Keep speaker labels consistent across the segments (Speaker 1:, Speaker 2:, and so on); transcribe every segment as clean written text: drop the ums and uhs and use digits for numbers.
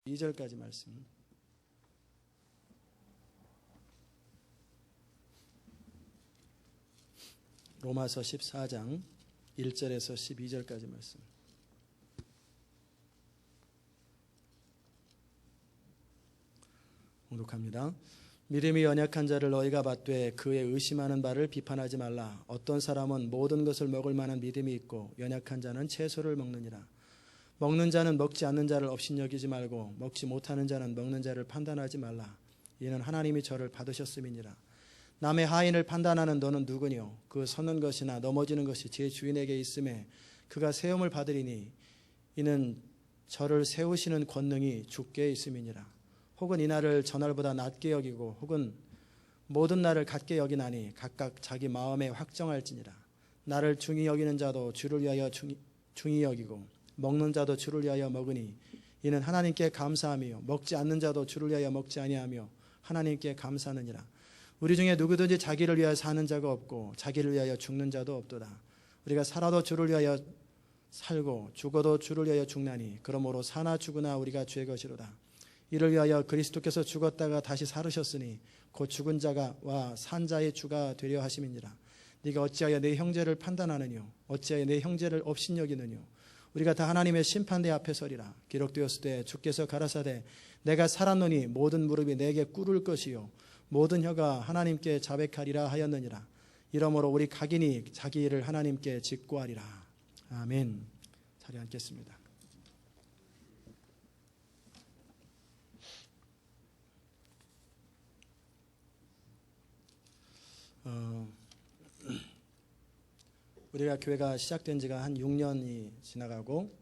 Speaker 1: 2절까지 말씀. 로마서 14장 1절에서 12절까지 말씀. 봉독합니다. 믿음이 연약한 자를 너희가 받되 그의 의심하는 바를 비판하지 말라. 어떤 사람은 모든 것을 먹을 만한 믿음이 있고 연약한 자는 채소를 먹느니라. 먹는 자는 먹지 않는 자를 업신여기지 말고 먹지 못하는 자는 먹는 자를 판단하지 말라. 이는 하나님이 저를 받으셨음이니라. 남의 하인을 판단하는 너는 누구뇨? 그 서는 것이나 넘어지는 것이 제 주인에게 있음에 그가 세움을 받으리니 이는 저를 세우시는 권능이 주께 있음이니라. 혹은 이 날을 저날보다 낮게 여기고 혹은 모든 날을 같게 여기나니 각각 자기 마음에 확정할지니라. 나를 중히 여기는 자도 주를 위하여 중히 여기고 먹는 자도 주를 위하여 먹으니 이는 하나님께 감사함이요 먹지 않는 자도 주를 위하여 먹지 아니하며 하나님께 감사하느니라. 우리 중에 누구든지 자기를 위하여 사는 자가 없고 자기를 위하여 죽는 자도 없도다. 우리가 살아도 주를 위하여 살고 죽어도 주를 위하여 죽나니 그러므로 사나 죽으나 우리가 주의 것이로다. 이를 위하여 그리스도께서 죽었다가 다시 살으셨으니 곧 죽은 자와 산 자의 주가 되려 하심이니라. 네가 어찌하여 내 형제를 판단하느뇨? 어찌하여 내 형제를 업신여기느뇨? 우리가 다 하나님의 심판대 앞에 서리라. 기록되었을 때 주께서 가라사대 내가 살았노니 모든 무릎이 내게 꿇을 것이요 모든 혀가 하나님께 자백하리라 하였느니라. 이러므로 우리 각인이 자기 일을 하나님께 직고하리라. 아멘. 자리에 앉겠습니다. 우리가 교회가 시작된 지가 한 6년이 지나가고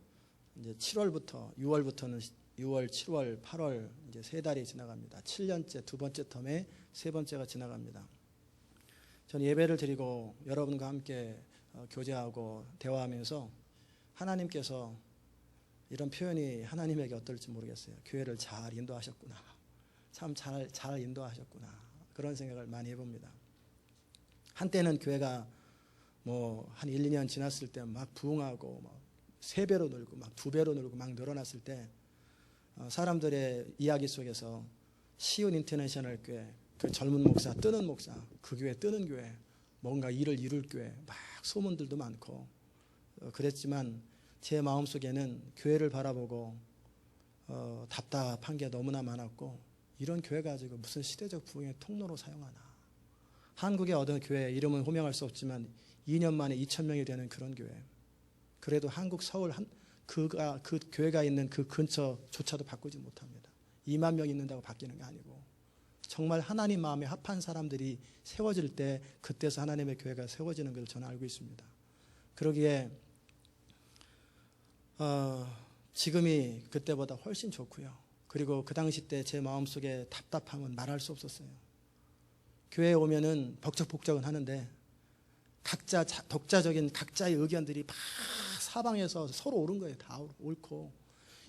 Speaker 1: 이제 7월부터 6월부터는 6월, 7월, 8월 이제 3달이 지나갑니다. 7년째 두 번째 텀에 세 번째가 지나갑니다. 저는 예배를 드리고 여러분과 함께 교제하고 대화하면서 하나님께서 이런 표현이 하나님에게 어떨지 모르겠어요. 교회를 잘 인도하셨구나. 참 잘 인도하셨구나. 그런 생각을 많이 해봅니다. 한때는 교회가 뭐 한 1, 2년 지났을 때 막 부흥하고 막 3배로 늘고 막 2배로 늘고 막 늘어났을 때 사람들의 이야기 속에서 시온 인터내셔널 교회, 그 젊은 목사, 뜨는 목사, 그 교회 뜨는 교회, 뭔가 일을 이룰 교회, 막 소문들도 많고 그랬지만 제 마음속에는 교회를 바라보고 답답한 게 너무나 많았고 이런 교회 가지고 무슨 시대적 부흥의 통로로 사용하나. 한국의 어떤 교회 이름은 호명할 수 없지만 2년 만에 2,000명이 되는 그런 교회. 그래도 한국 서울 그 교회가 있는 그 근처조차도 바꾸지 못합니다. 2만 명 있는다고 바뀌는 게 아니고 정말 하나님 마음에 합한 사람들이 세워질 때 그때서 하나님의 교회가 세워지는 것을 저는 알고 있습니다. 그러기에 지금이 그때보다 훨씬 좋고요. 그리고 그 당시 때 제 마음속에 답답함은 말할 수 없었어요. 교회에 오면은 벅적벅적은 하는데 각자 독자적인 각자의 의견들이 막 사방에서 서로 옳은 거예요. 다 옳고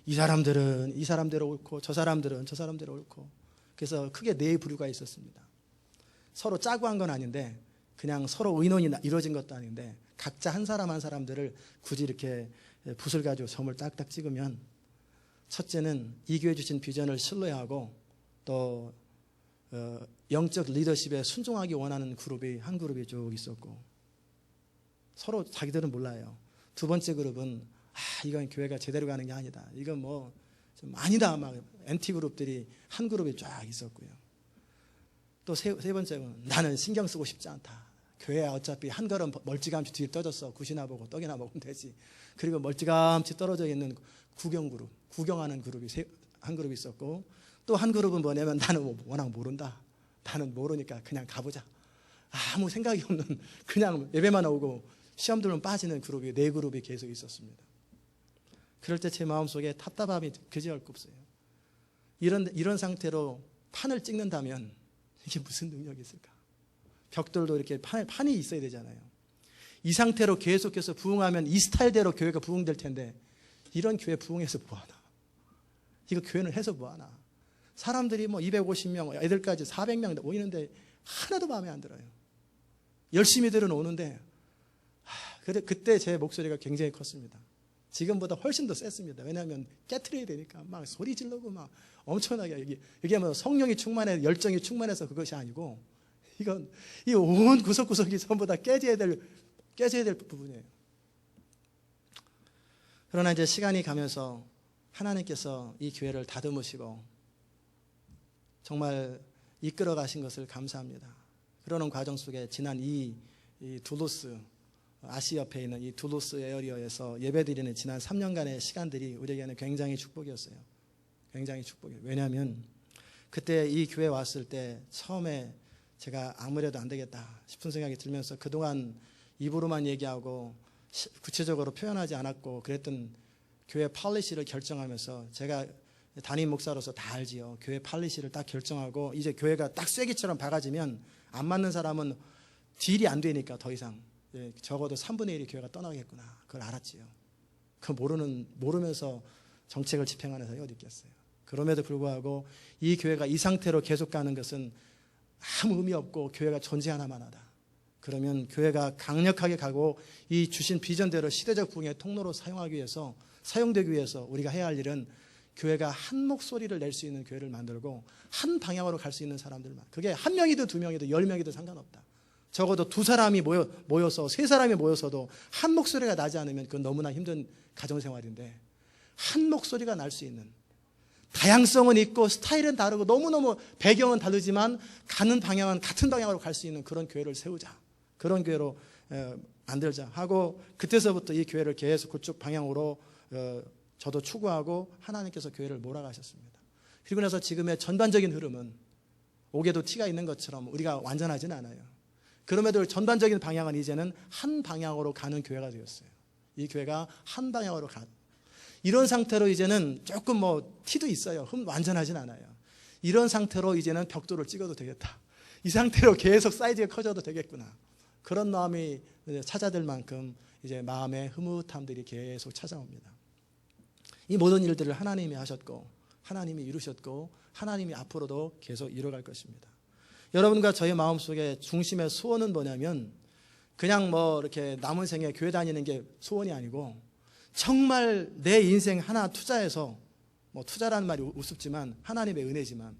Speaker 1: 이 사람들은 이 사람대로 옳고 저 사람들은 저 사람대로 옳고 그래서 크게 네 부류가 있었습니다. 서로 짜고 한 건 아닌데 그냥 서로 의논이 이루어진 것도 아닌데 각자 한 사람 한 사람들을 굳이 이렇게 붓을 가지고 점을 딱딱 찍으면 첫째는 이 교회 주신 비전을 신뢰하고 또 영적 리더십에 순종하기 원하는 그룹이 한 그룹이 쭉 있었고 서로 자기들은 몰라요. 두 번째 그룹은 이건 교회가 제대로 가는 게 아니다. 이건 뭐 좀 아니다. 막 엔티 그룹들이 한 그룹이 쫙 있었고요. 또 세 번째는 나는 신경 쓰고 싶지 않다. 교회야 어차피 한 걸음 멀찌감치 뒤에 떠졌어. 굿이나 보고 떡이나 먹으면 되지. 그리고 멀찌감치 떨어져 있는 구경 그룹, 구경하는 그룹이 한 그룹이 있었고 또 한 그룹은 뭐냐면 나는 워낙 모른다. 나는 모르니까 그냥 가보자. 아무 생각이 없는 그냥 예배만 오고 시험 들면 빠지는 그룹이 네 그룹이 계속 있었습니다. 그럴 때 제 마음속에 답답함이 그지할 거 없어요. 이런 상태로 판을 찍는다면 이게 무슨 능력이 있을까? 벽돌도 이렇게 판이 있어야 되잖아요. 이 상태로 계속해서 부흥하면 이 스타일대로 교회가 부흥될 텐데 이런 교회 부흥해서 뭐하나? 이거 교회는 해서 뭐하나? 사람들이 뭐 250명, 애들까지 400명 모이는데 하나도 마음에 안 들어요. 열심히들은 오는데 그때 제 목소리가 굉장히 컸습니다. 지금보다 훨씬 더 셌습니다. 왜냐하면 깨트려야 되니까 막 소리 지르고 막 엄청나게 이게 뭐 성령이 충만해 열정이 충만해서 그것이 아니고 이건 이 온 구석구석이 전부 다 깨져야 될 부분이에요. 그러나 이제 시간이 가면서 하나님께서 이 교회를 다듬으시고 정말 이끌어 가신 것을 감사합니다. 그러는 과정 속에 지난 이 둘루스 아시 옆에 있는 이 둘루스 에어리어에서 예배드리는 지난 3년간의 시간들이 우리에게는 굉장히 축복이었어요. 굉장히 축복이에요. 왜냐하면 그때 이 교회 왔을 때 처음에 제가 아무래도 안 되겠다 싶은 생각이 들면서 그동안 입으로만 얘기하고 구체적으로 표현하지 않았고 그랬던 교회 팔리시를 결정하면서 제가 담임 목사로서 다 알지요. 교회 팔리시를 딱 결정하고 이제 교회가 딱 쐐기처럼 박아지면 안 맞는 사람은 딜이 안 되니까 더 이상 적어도 3분의 1이 교회가 떠나겠구나. 그걸 알았지요. 그 모르면서 정책을 집행하는 사람이 어디 있겠어요. 그럼에도 불구하고 이 교회가 이 상태로 계속 가는 것은 아무 의미 없고 교회가 존재 하나만 하다. 그러면 교회가 강력하게 가고 이 주신 비전대로 시대적 부흥의 통로로 사용되기 위해서 우리가 해야 할 일은 교회가 한 목소리를 낼 수 있는 교회를 만들고 한 방향으로 갈 수 있는 사람들만. 그게 한 명이든 두 명이든 10명이든 상관없다. 적어도 두 사람이 모여서 세 사람이 모여서도 한 목소리가 나지 않으면 그건 너무나 힘든 가정생활인데 한 목소리가 날 수 있는 다양성은 있고 스타일은 다르고 너무너무 배경은 다르지만 가는 방향은 같은 방향으로 갈 수 있는 그런 교회를 세우자. 그런 교회로 만들자 하고 그때서부터 이 교회를 계속 그쪽 방향으로 저도 추구하고 하나님께서 교회를 몰아가셨습니다. 그리고 나서 지금의 전반적인 흐름은 옥에도 티가 있는 것처럼 우리가 완전하진 않아요. 그럼에도 전반적인 방향은 이제는 한 방향으로 가는 교회가 되었어요. 이 교회가 한 방향으로 이런 상태로 이제는 조금 뭐 티도 있어요. 완전하진 않아요. 이런 상태로 이제는 벽돌을 찍어도 되겠다. 이 상태로 계속 사이즈가 커져도 되겠구나. 그런 마음이 찾아들 만큼 이제 마음의 흐뭇함들이 계속 찾아옵니다. 이 모든 일들을 하나님이 하셨고 하나님이 이루셨고 하나님이 앞으로도 계속 이뤄갈 것입니다. 여러분과 저의 마음속에 중심의 소원은 뭐냐면 그냥 뭐 이렇게 남은 생에 교회 다니는 게 소원이 아니고 정말 내 인생 하나 투자해서 뭐 투자라는 말이 우습지만 하나님의 은혜지만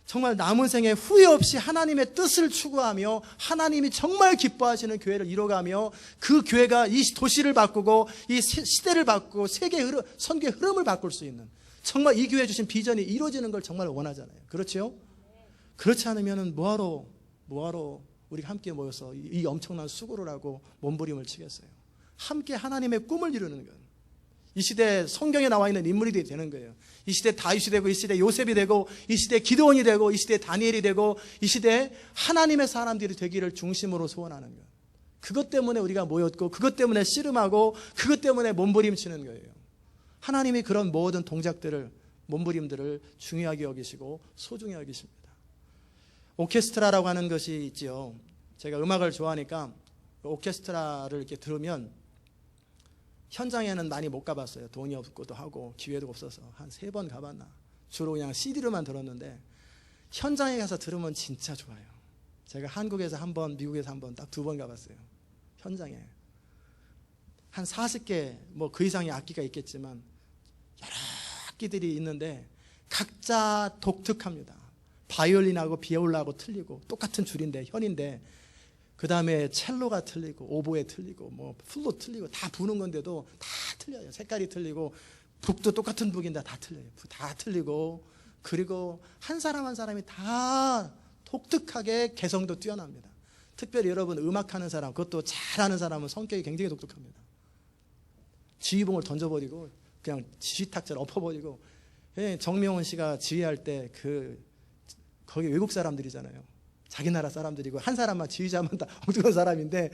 Speaker 1: 정말 남은 생에 후회 없이 하나님의 뜻을 추구하며 하나님이 정말 기뻐하시는 교회를 이뤄가며 그 교회가 이 도시를 바꾸고 이 시대를 바꾸고 세계 선교의 흐름을 바꿀 수 있는 정말 이 교회에 주신 비전이 이루어지는 걸 정말 원하잖아요. 그렇죠? 그렇지 않으면 뭐하러 우리가 함께 모여서 이 엄청난 수고를 하고 몸부림을 치겠어요. 함께 하나님의 꿈을 이루는 것. 이 시대 성경에 나와 있는 인물이 되는 거예요. 이 시대 다윗이 되고 이 시대 요셉이 되고 이 시대 기드온이 되고 이 시대 다니엘이 되고 이 시대 하나님의 사람들이 되기를 중심으로 소원하는 것. 그것 때문에 우리가 모였고 그것 때문에 씨름하고 그것 때문에 몸부림치는 거예요. 하나님이 그런 모든 동작들을 몸부림들을 중요하게 여기시고 소중히 여기십니다. 오케스트라라고 하는 것이 있지요. 제가 음악을 좋아하니까 오케스트라를 이렇게 들으면 현장에는 많이 못 가봤어요. 돈이 없고도 하고 기회도 없어서 한 3번 가봤나. 주로 그냥 CD로만 들었는데 현장에 가서 들으면 진짜 좋아요. 제가 한국에서 한 번, 미국에서 한 번, 딱 2번 가봤어요. 현장에 한 40개 뭐 그 이상의 악기가 있겠지만 여러 악기들이 있는데 각자 독특합니다. 바이올린하고 비올라하고 틀리고 똑같은 줄인데 현인데 그 다음에 첼로가 틀리고 오보에 틀리고 뭐 플룻 틀리고 다 부는 건데도 다 틀려요. 색깔이 틀리고 북도 똑같은 북인데 다 틀려요. 다 틀리고 그리고 한 사람 한 사람이 다 독특하게 개성도 뛰어납니다. 특별히 여러분 음악하는 사람 그것도 잘하는 사람은 성격이 굉장히 독특합니다. 지휘봉을 던져버리고 그냥 지휘탁자를 엎어버리고 정명훈 씨가 지휘할 때 거기 외국 사람들이잖아요. 자기 나라 사람들이고 한 사람만 지휘자만 다 엉뚱한 사람인데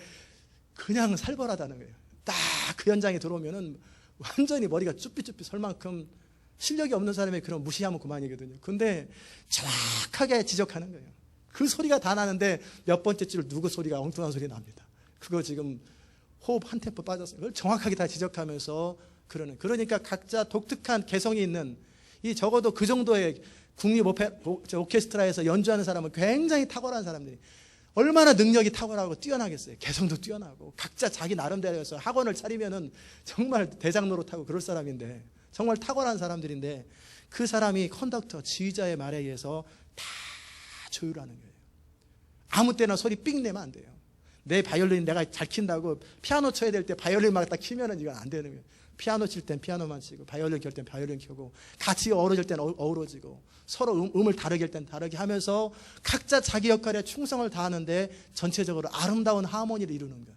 Speaker 1: 그냥 살벌하다는 거예요. 딱 그 현장에 들어오면은 완전히 머리가 쭈삐쭈삐 설 만큼 실력이 없는 사람이 그런 무시하면 그만이거든요. 근데 정확하게 지적하는 거예요. 그 소리가 다 나는데 몇 번째 줄 누구 소리가 엉뚱한 소리 납니다. 그거 지금 호흡 한 템포 빠졌어요. 그걸 정확하게 다 지적하면서 그러니까 각자 독특한 개성이 있는 이 적어도 그 정도의 국립 오케스트라에서 연주하는 사람은 굉장히 탁월한 사람들이 얼마나 능력이 탁월하고 뛰어나겠어요. 개성도 뛰어나고 각자 자기 나름대로 해서 학원을 차리면은 정말 대장 노릇하고 그럴 사람인데, 정말 탁월한 사람들인데, 그 사람이 컨덕터, 지휘자의 말에 의해서 다 조율하는 거예요. 아무 때나 소리 삑 내면 안 돼요. 내 바이올린 내가 잘 킨다고 피아노 쳐야 될 때 바이올린 막 딱 키면은 이건 안 되는 거예요. 피아노 칠 땐 피아노만 치고, 바이올린 켤 땐 바이올린 켜고, 같이 어우러질 땐 어우러지고, 서로 음을 다르게 할 땐 다르게 하면서 각자 자기 역할에 충성을 다하는데 전체적으로 아름다운 하모니를 이루는 것.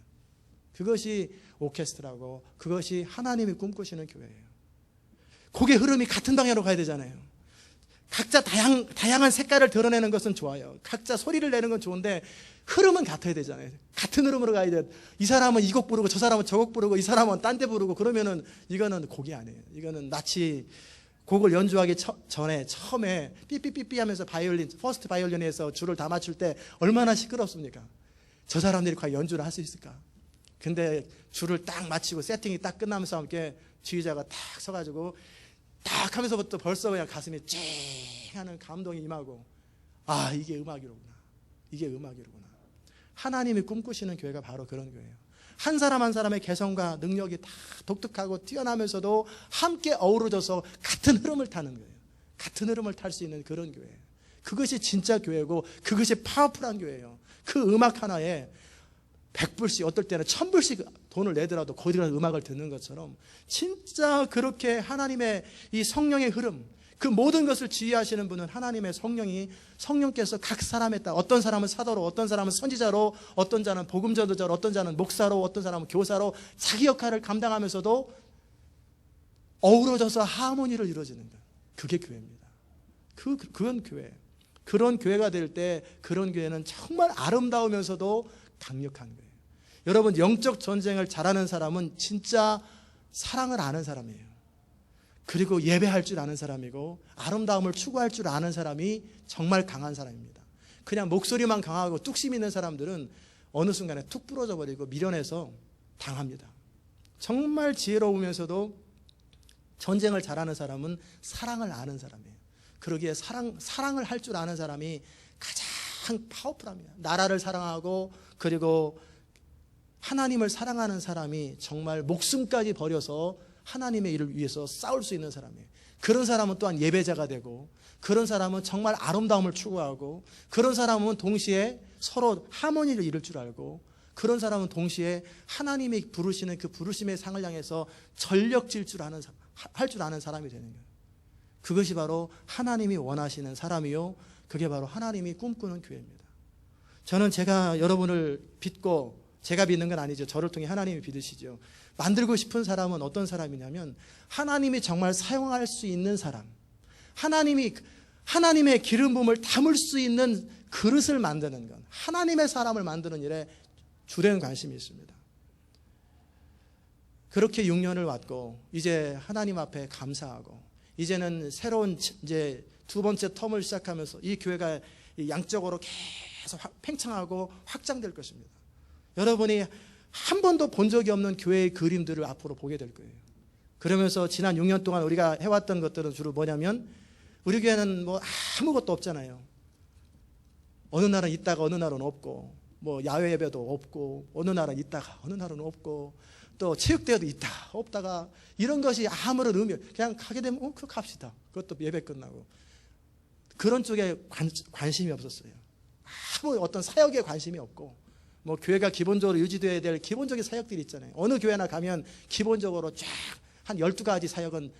Speaker 1: 그것이 오케스트라고, 그것이 하나님이 꿈꾸시는 교회예요. 곡의 흐름이 같은 방향으로 가야 되잖아요. 각자 다양한 색깔을 드러내는 것은 좋아요. 각자 소리를 내는 건 좋은데 흐름은 같아야 되잖아요. 같은 흐름으로 가야 돼. 이 사람은 이 곡 부르고 저 사람은 저 곡 부르고 이 사람은 딴 데 부르고 그러면은 이거는 곡이 아니에요. 이거는 마치 곡을 연주하기 전에 처음에 삐삐삐삐 하면서 퍼스트 바이올린에서 줄을 다 맞출 때 얼마나 시끄럽습니까? 저 사람들이 과연 연주를 할 수 있을까? 근데 줄을 딱 맞추고 세팅이 딱 끝나면서 함께 지휘자가 딱 서가지고 딱 하면서부터 벌써 그냥 가슴이 쨍 하는 감동이 임하고, 아, 이게 음악이로구나. 이게 음악이로구나. 하나님이 꿈꾸시는 교회가 바로 그런 교회예요. 한 사람 한 사람의 개성과 능력이 다 독특하고 뛰어나면서도 함께 어우러져서 같은 흐름을 타는 거예요. 같은 흐름을 탈 수 있는 그런 교회예요. 그것이 진짜 교회고, 그것이 파워풀한 교회예요. 그 음악 하나에 100불씩, 어떨 때는 1000불씩 돈을 내더라도 거기서 음악을 듣는 것처럼, 진짜 그렇게 하나님의 이 성령의 흐름, 그 모든 것을 지휘하시는 분은 하나님의 성령께서 각 사람에 따라, 어떤 사람은 사도로, 어떤 사람은 선지자로, 어떤 자는 복음전도자로, 어떤 자는 목사로, 어떤 사람은 교사로 자기 역할을 감당하면서도 어우러져서 하모니를 이루어지는 것. 그게 교회입니다. 그건 교회. 그런 교회가 될 때, 그런 교회는 정말 아름다우면서도 강력한 거예요. 여러분, 영적 전쟁을 잘하는 사람은 진짜 사랑을 아는 사람이에요. 그리고 예배할 줄 아는 사람이고, 아름다움을 추구할 줄 아는 사람이 정말 강한 사람입니다. 그냥 목소리만 강하고 뚝심 있는 사람들은 어느 순간에 툭 부러져 버리고 밀어내서 당합니다. 정말 지혜로우면서도 전쟁을 잘하는 사람은 사랑을 아는 사람이에요. 그러기에 사랑을 할 줄 아는 사람이 가장 파워풀합니다. 나라를 사랑하고, 그리고 하나님을 사랑하는 사람이 정말 목숨까지 버려서 하나님의 일을 위해서 싸울 수 있는 사람이에요. 그런 사람은 또한 예배자가 되고, 그런 사람은 정말 아름다움을 추구하고, 그런 사람은 동시에 서로 하모니를 이룰 줄 알고, 그런 사람은 동시에 하나님이 부르시는 그 부르심의 상을 향해서 전력 질 줄 아는, 할 줄 아는 사람이 되는 거예요. 그것이 바로 하나님이 원하시는 사람이요, 그게 바로 하나님이 꿈꾸는 교회입니다. 저는 제가 여러분을 믿고, 제가 믿는 건 아니죠. 저를 통해 하나님이 믿으시죠. 만들고 싶은 사람은 어떤 사람이냐면, 하나님이 정말 사용할 수 있는 사람, 하나님의 기름 부음을 담을 수 있는 그릇을 만드는 것, 하나님의 사람을 만드는 일에 주된 관심이 있습니다. 그렇게 6년을 왔고, 이제 하나님 앞에 감사하고, 이제는 새로운 이제 두 번째 텀을 시작하면서 이 교회가 양적으로 계속 팽창하고 확장될 것입니다. 여러분이 한 번도 본 적이 없는 교회의 그림들을 앞으로 보게 될 거예요. 그러면서 지난 6년 동안 우리가 해왔던 것들은 주로 뭐냐면, 우리 교회는 뭐 아무것도 없잖아요. 어느 날은 있다가 어느 날은 없고, 뭐 야외 예배도 없고, 어느 날은 있다가 어느 날은 없고, 또 체육대회도 있다 없다가, 이런 것이 아무런 의미, 그냥 가게 되면 그거 갑시다. 그것도 예배 끝나고. 그런 쪽에 관심이 없었어요. 아무 어떤 사역에 관심이 없고, 뭐 교회가 기본적으로 유지되어야 될 기본적인 사역들이 있잖아요. 어느 교회나 가면 기본적으로 쫙 한 12가지 사역은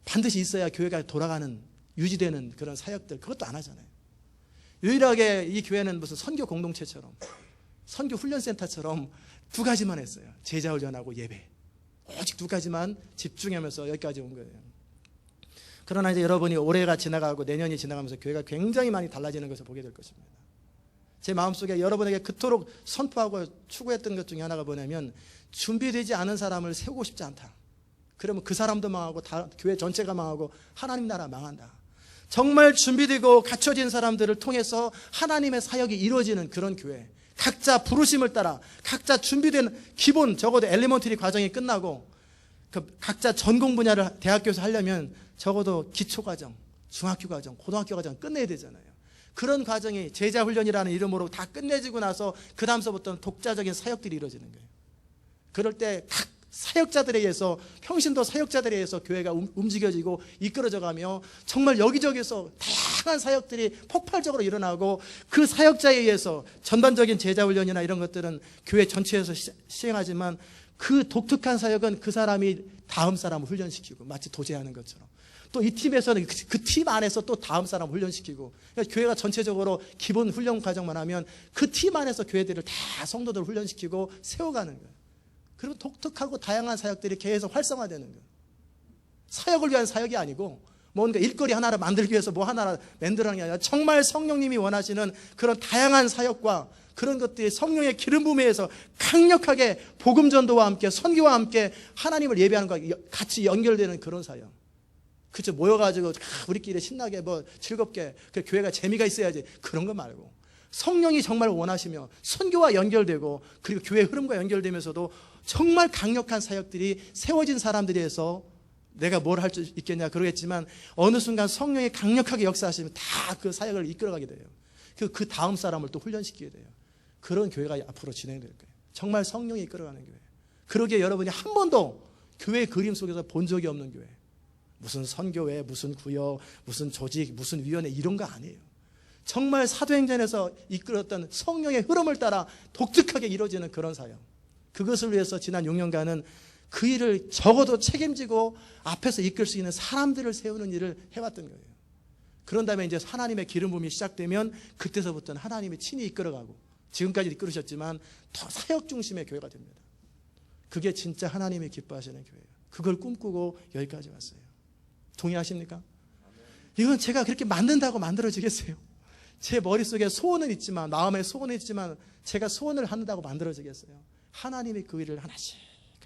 Speaker 1: 반드시 있어야 교회가 돌아가는, 유지되는 그런 사역들, 그것도 안 하잖아요. 유일하게 이 교회는 무슨 선교 공동체처럼, 선교 훈련센터처럼 두 가지만 했어요. 제자 훈련하고 예배. 오직 두 가지만 집중하면서 여기까지 온 거예요. 그러나 이제 여러분이 올해가 지나가고 내년이 지나가면서 교회가 굉장히 많이 달라지는 것을 보게 될 것입니다. 제 마음속에 여러분에게 그토록 선포하고 추구했던 것 중에 하나가 뭐냐면, 준비되지 않은 사람을 세우고 싶지 않다. 그러면 그 사람도 망하고 교회 전체가 망하고 하나님 나라 망한다. 정말 준비되고 갖춰진 사람들을 통해서 하나님의 사역이 이루어지는 그런 교회, 각자 부르심을 따라 각자 준비된 기본, 적어도 엘리먼터리 과정이 끝나고 그 각자 전공 분야를 대학교에서 하려면 적어도 기초과정, 중학교 과정, 고등학교 과정 끝내야 되잖아요. 그런 과정이 제자훈련이라는 이름으로 다 끝내지고 나서 그 다음서부터는 독자적인 사역들이 이루어지는 거예요. 그럴 때 각 사역자들에 의해서, 평신도 사역자들에 의해서 교회가 움직여지고 이끌어져 가며 정말 여기저기서 다양한 사역들이 폭발적으로 일어나고, 그 사역자에 의해서 전반적인 제자훈련이나 이런 것들은 교회 전체에서 시행하지만 그 독특한 사역은 그 사람이 다음 사람을 훈련시키고, 마치 도제하는 것처럼 또 이 팀에서는 그 팀 안에서 또 다음 사람을 훈련시키고, 그러니까 교회가 전체적으로 기본 훈련 과정만 하면 그 팀 안에서 교회들을 다 성도들을 훈련시키고 세워가는 거예요. 그리고 독특하고 다양한 사역들이 계속 활성화되는 거예요. 사역을 위한 사역이 아니고 뭔가 일거리 하나를 만들기 위해서 뭐 하나를 만들어가는 게 아니라 정말 성령님이 원하시는 그런 다양한 사역과 그런 것들이 성령의 기름 부음에 의해서 강력하게 복음 전도와 함께 선교와 함께 하나님을 예배하는 것과 같이 연결되는 그런 사역. 그죠? 모여가지고 우리끼리 신나게 뭐 즐겁게 그 교회가 재미가 있어야지, 그런 거 말고 성령이 정말 원하시며 선교와 연결되고 그리고 교회 흐름과 연결되면서도 정말 강력한 사역들이 세워진 사람들에 의해서 내가 뭘 할 수 있겠냐 그러겠지만, 어느 순간 성령이 강력하게 역사하시면 다 그 사역을 이끌어가게 돼요. 그 다음 사람을 또 훈련시키게 돼요. 그런 교회가 앞으로 진행될 거예요. 정말 성령이 이끌어가는 교회. 그러기에 여러분이 한 번도 교회 그림 속에서 본 적이 없는 교회, 무슨 선교회, 무슨 구역, 무슨 조직, 무슨 위원회 이런 거 아니에요. 정말 사도행전에서 이끌었던 성령의 흐름을 따라 독특하게 이루어지는 그런 사역. 그것을 위해서 지난 6년간은 그 일을 적어도 책임지고 앞에서 이끌 수 있는 사람들을 세우는 일을 해왔던 거예요. 그런 다음에 이제 하나님의 기름 부음이 시작되면 그때서부터는 하나님이 친히 이끌어가고, 지금까지 이끌으셨지만 더 사역 중심의 교회가 됩니다. 그게 진짜 하나님이 기뻐하시는 교회예요. 그걸 꿈꾸고 여기까지 왔어요. 동의하십니까? 이건 제가 그렇게 만든다고 만들어지겠어요? 제 머릿속에 소원은 있지만, 마음에 소원은 있지만 제가 소원을 한다고 만들어지겠어요? 하나님이 그 일을 하나씩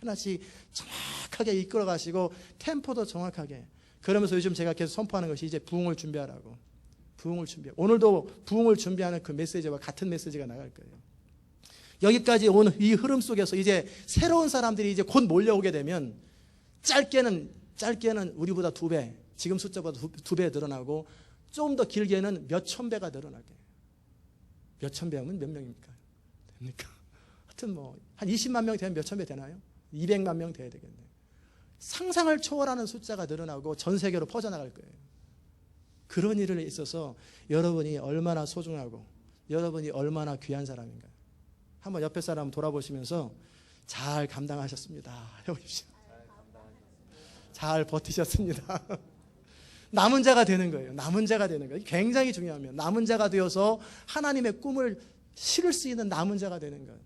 Speaker 1: 하나씩 정확하게 이끌어 가시고 템포도 정확하게. 그러면서 요즘 제가 계속 선포하는 것이 이제 부흥을 준비하라고. 부흥을 준비해. 오늘도 부흥을 준비하는 그 메시지와 같은 메시지가 나갈 거예요. 여기까지 온 이 흐름 속에서 이제 새로운 사람들이 이제 곧 몰려오게 되면 짧게는 우리보다 2배, 지금 숫자보다 2배 늘어나고, 좀 더 길게는 몇천 배가 늘어날 거예요. 몇천 배면 몇 명입니까? 됩니까? 하여튼 뭐 한 20만 명 되면 몇천 배 되나요? 200만 명 돼야 되겠네요. 상상을 초월하는 숫자가 늘어나고 전 세계로 퍼져나갈 거예요. 그런 일에 있어서 여러분이 얼마나 소중하고 여러분이 얼마나 귀한 사람인가요? 한번 옆에 사람 돌아보시면서 잘 감당하셨습니다 해보십시오. 잘 버티셨습니다. 남은 자가 되는 거예요. 남은 자가 되는 거예요. 굉장히 중요합니다. 남은 자가 되어서 하나님의 꿈을 실을 수 있는 남은 자가 되는 거예요.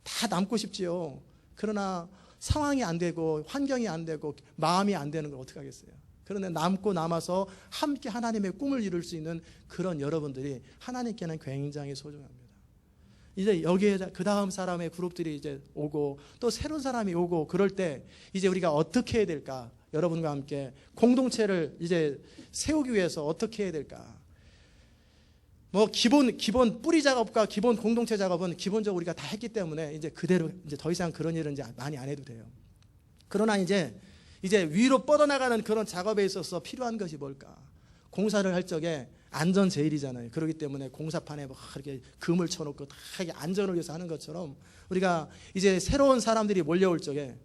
Speaker 1: 다 남고 싶지요. 그러나 상황이 안 되고 환경이 안 되고 마음이 안 되는 걸 어떻게 하겠어요? 그런데 남고 남아서 함께 하나님의 꿈을 이룰 수 있는 그런 여러분들이 하나님께는 굉장히 소중합니다. 이제 여기에 그 다음 사람의 그룹들이 이제 오고 또 새로운 사람이 오고, 그럴 때 이제 우리가 어떻게 해야 될까? 여러분과 함께 공동체를 이제 세우기 위해서 어떻게 해야 될까? 뭐 기본 뿌리 작업과 기본 공동체 작업은 기본적으로 우리가 다 했기 때문에 이제 그대로 이제 더 이상 그런 일은 이제 많이 안 해도 돼요. 그러나 이제 위로 뻗어나가는 그런 작업에 있어서 필요한 것이 뭘까? 공사를 할 적에 안전 제일이잖아요. 그렇기 때문에 공사판에 뭐 이렇게 금을 쳐놓고 다 안전을 위해서 하는 것처럼, 우리가 이제 새로운 사람들이 몰려올 적에,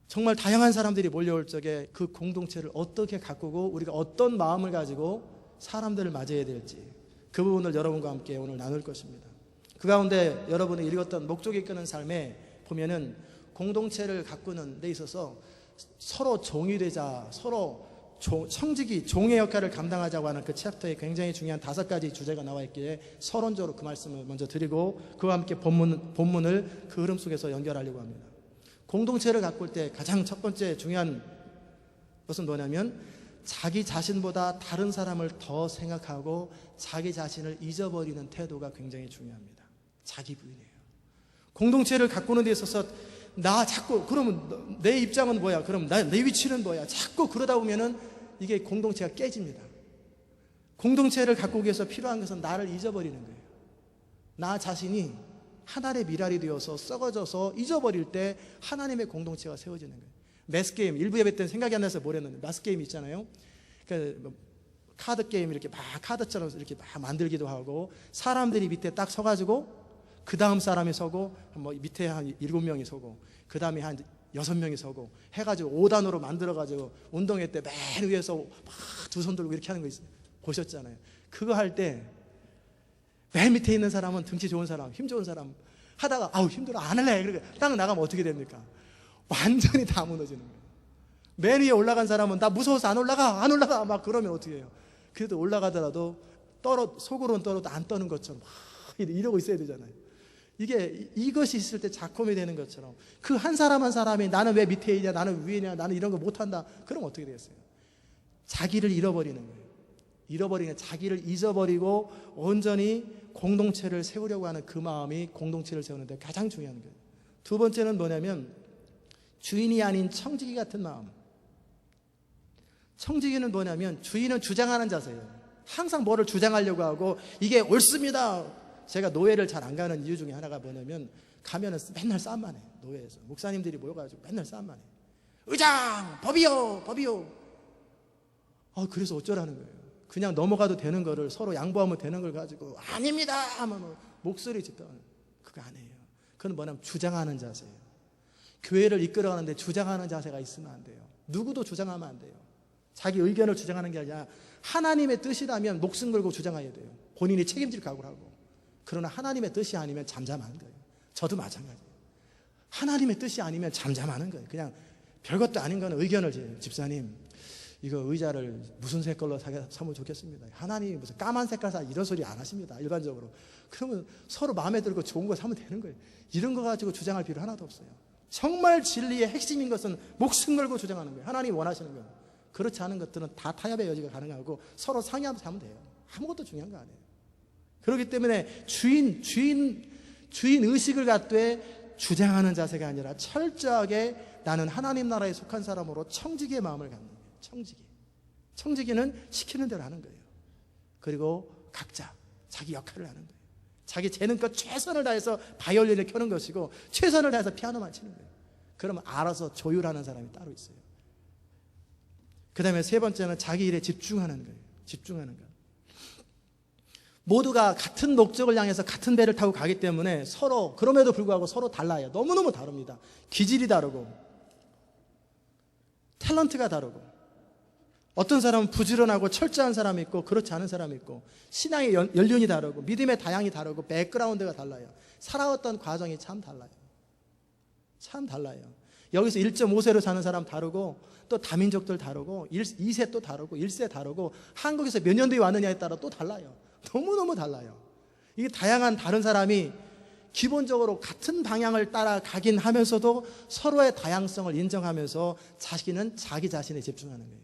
Speaker 1: 정말 다양한 사람들이 몰려올 적에 그 공동체를 어떻게 가꾸고 우리가 어떤 마음을 가지고 사람들을 맞이해야 될지, 그 부분을 여러분과 함께 오늘 나눌 것입니다. 그 가운데 여러분이 읽었던 목적이 이끄는 삶에 보면은 공동체를 가꾸는 데 있어서 서로 종이 되자, 서로 청지기, 종의 역할을 감당하자고 하는 그 챕터에 굉장히 중요한 5가지 주제가 나와 있기에 서론적으로 그 말씀을 먼저 드리고, 그와 함께 본문을 그 흐름 속에서 연결하려고 합니다. 공동체를 가꿀 때 가장 첫 번째 중요한 것은 뭐냐면, 자기 자신보다 다른 사람을 더 생각하고 자기 자신을 잊어버리는 태도가 굉장히 중요합니다. 자기 부인이에요. 공동체를 가꾸는 데 있어서 나 자꾸, 그러면 내 입장은 뭐야? 그럼 내 위치는 뭐야? 자꾸 그러다 보면은 이게 공동체가 깨집니다. 공동체를 가꾸기 위해서 필요한 것은 나를 잊어버리는 거예요. 나 자신이 하나의 미랄이 되어서 썩어져서 잊어버릴 때 하나님의 공동체가 세워지는 거예요. 매스게임, 일부 예배 때는 생각이 안 나서 모르겠는데, 매스게임 있잖아요. 그러니까 카드 게임 이렇게 막 카드처럼 이렇게 막 만들기도 하고, 사람들이 밑에 딱 서가지고 그 다음 사람이 서고, 뭐 밑에 한 7명이 서고, 그 다음에 한 6명이 서고 해가지고 5단으로 만들어가지고 운동회 때 맨 위에서 막 두 손 들고 이렇게 하는 거 있어요. 보셨잖아요. 그거 할 때 맨 밑에 있는 사람은 등치 좋은 사람, 힘 좋은 사람 하다가 아우 힘들어 안 할래. 그러니까 딱 나가면 어떻게 됩니까? 완전히 다 무너지는 거예요. 맨 위에 올라간 사람은 나 무서워서 안 올라가 막 그러면 어떻게 해요? 그래도 올라가더라도 속으로는 떨어도 안 떠는 것처럼 막 이러고 있어야 되잖아요. 이것이 있을 때 작품이 되는 것처럼 그 한 사람 한 사람이 나는 왜 밑에 있냐, 나는 위에 있냐, 나는 이런 거 못한다. 그럼 어떻게 되겠어요? 자기를 잃어버리는 거예요. 자기를 잊어버리고 온전히 공동체를 세우려고 하는 그 마음이 공동체를 세우는데 가장 중요한 거예요. 두 번째는 뭐냐면 주인이 아닌 청지기 같은 마음. 청지기는 뭐냐면 주인은 주장하는 자세예요. 항상 뭐를 주장하려고 하고 이게 옳습니다. 제가 노예를 잘 안 가는 이유 중에 하나가 뭐냐면 가면은 맨날 싸움만 해요. 노예에서 목사님들이 모여가지고 맨날 싸움만 해요. 의장 법이요. 그래서 어쩌라는 거예요. 그냥 넘어가도 되는 거를 서로 양보하면 되는 걸 가지고 아닙니다 하면 목소리 짓다. 그거 아니에요. 그건 뭐냐면 주장하는 자세예요. 교회를 이끌어가는데 주장하는 자세가 있으면 안 돼요. 누구도 주장하면 안 돼요. 자기 의견을 주장하는 게 아니라 하나님의 뜻이라면 목숨 걸고 주장해야 돼요. 본인이 책임질 각오를 하고. 그러나 하나님의 뜻이 아니면 잠잠하는 거예요. 저도 마찬가지예요. 하나님의 뜻이 아니면 잠잠하는 거예요. 그냥 별것도 아닌 거는 의견을 줘요. 집사님 이거 의자를 무슨 색깔로 사면 좋겠습니다. 하나님이 무슨 까만 색깔 사 이런 소리 안 하십니다. 일반적으로. 그러면 서로 마음에 들고 좋은 거 사면 되는 거예요. 이런 거 가지고 주장할 필요 하나도 없어요. 정말 진리의 핵심인 것은 목숨 걸고 주장하는 거예요. 하나님이 원하시는 거예요. 그렇지 않은 것들은 다 타협의 여지가 가능하고 서로 상의하면서 하면 돼요. 아무것도 중요한 거 아니에요. 그렇기 때문에 주인 의식을 갖되 주장하는 자세가 아니라 철저하게 나는 하나님 나라에 속한 사람으로 청지기의 마음을 갖는 거예요. 청지기는 시키는 대로 하는 거예요. 그리고 각자 자기 역할을 하는 거예요. 자기 재능껏 최선을 다해서 바이올린을 켜는 것이고 최선을 다해서 피아노만 치는 거예요. 그러면 알아서 조율하는 사람이 따로 있어요. 그 다음에 세 번째는 자기 일에 집중하는 거예요. 집중하는 거. 모두가 같은 목적을 향해서 같은 배를 타고 가기 때문에 서로, 그럼에도 불구하고 서로 달라요. 너무너무 다릅니다. 기질이 다르고 탤런트가 다르고, 어떤 사람은 부지런하고 철저한 사람이 있고 그렇지 않은 사람이 있고, 신앙의 연륜이 다르고 믿음의 다양이 다르고 백그라운드가 달라요. 살아왔던 과정이 참 달라요. 참 달라요. 여기서 1.5세로 사는 사람 다르고 또 다민족들 다르고 2세 또 다르고 1세 다르고 한국에서 몇 년도에 왔느냐에 따라 또 달라요. 너무너무 달라요. 이게 다양한 다른 사람이 기본적으로 같은 방향을 따라가긴 하면서도 서로의 다양성을 인정하면서 자기는 자기 자신에 집중하는 거예요.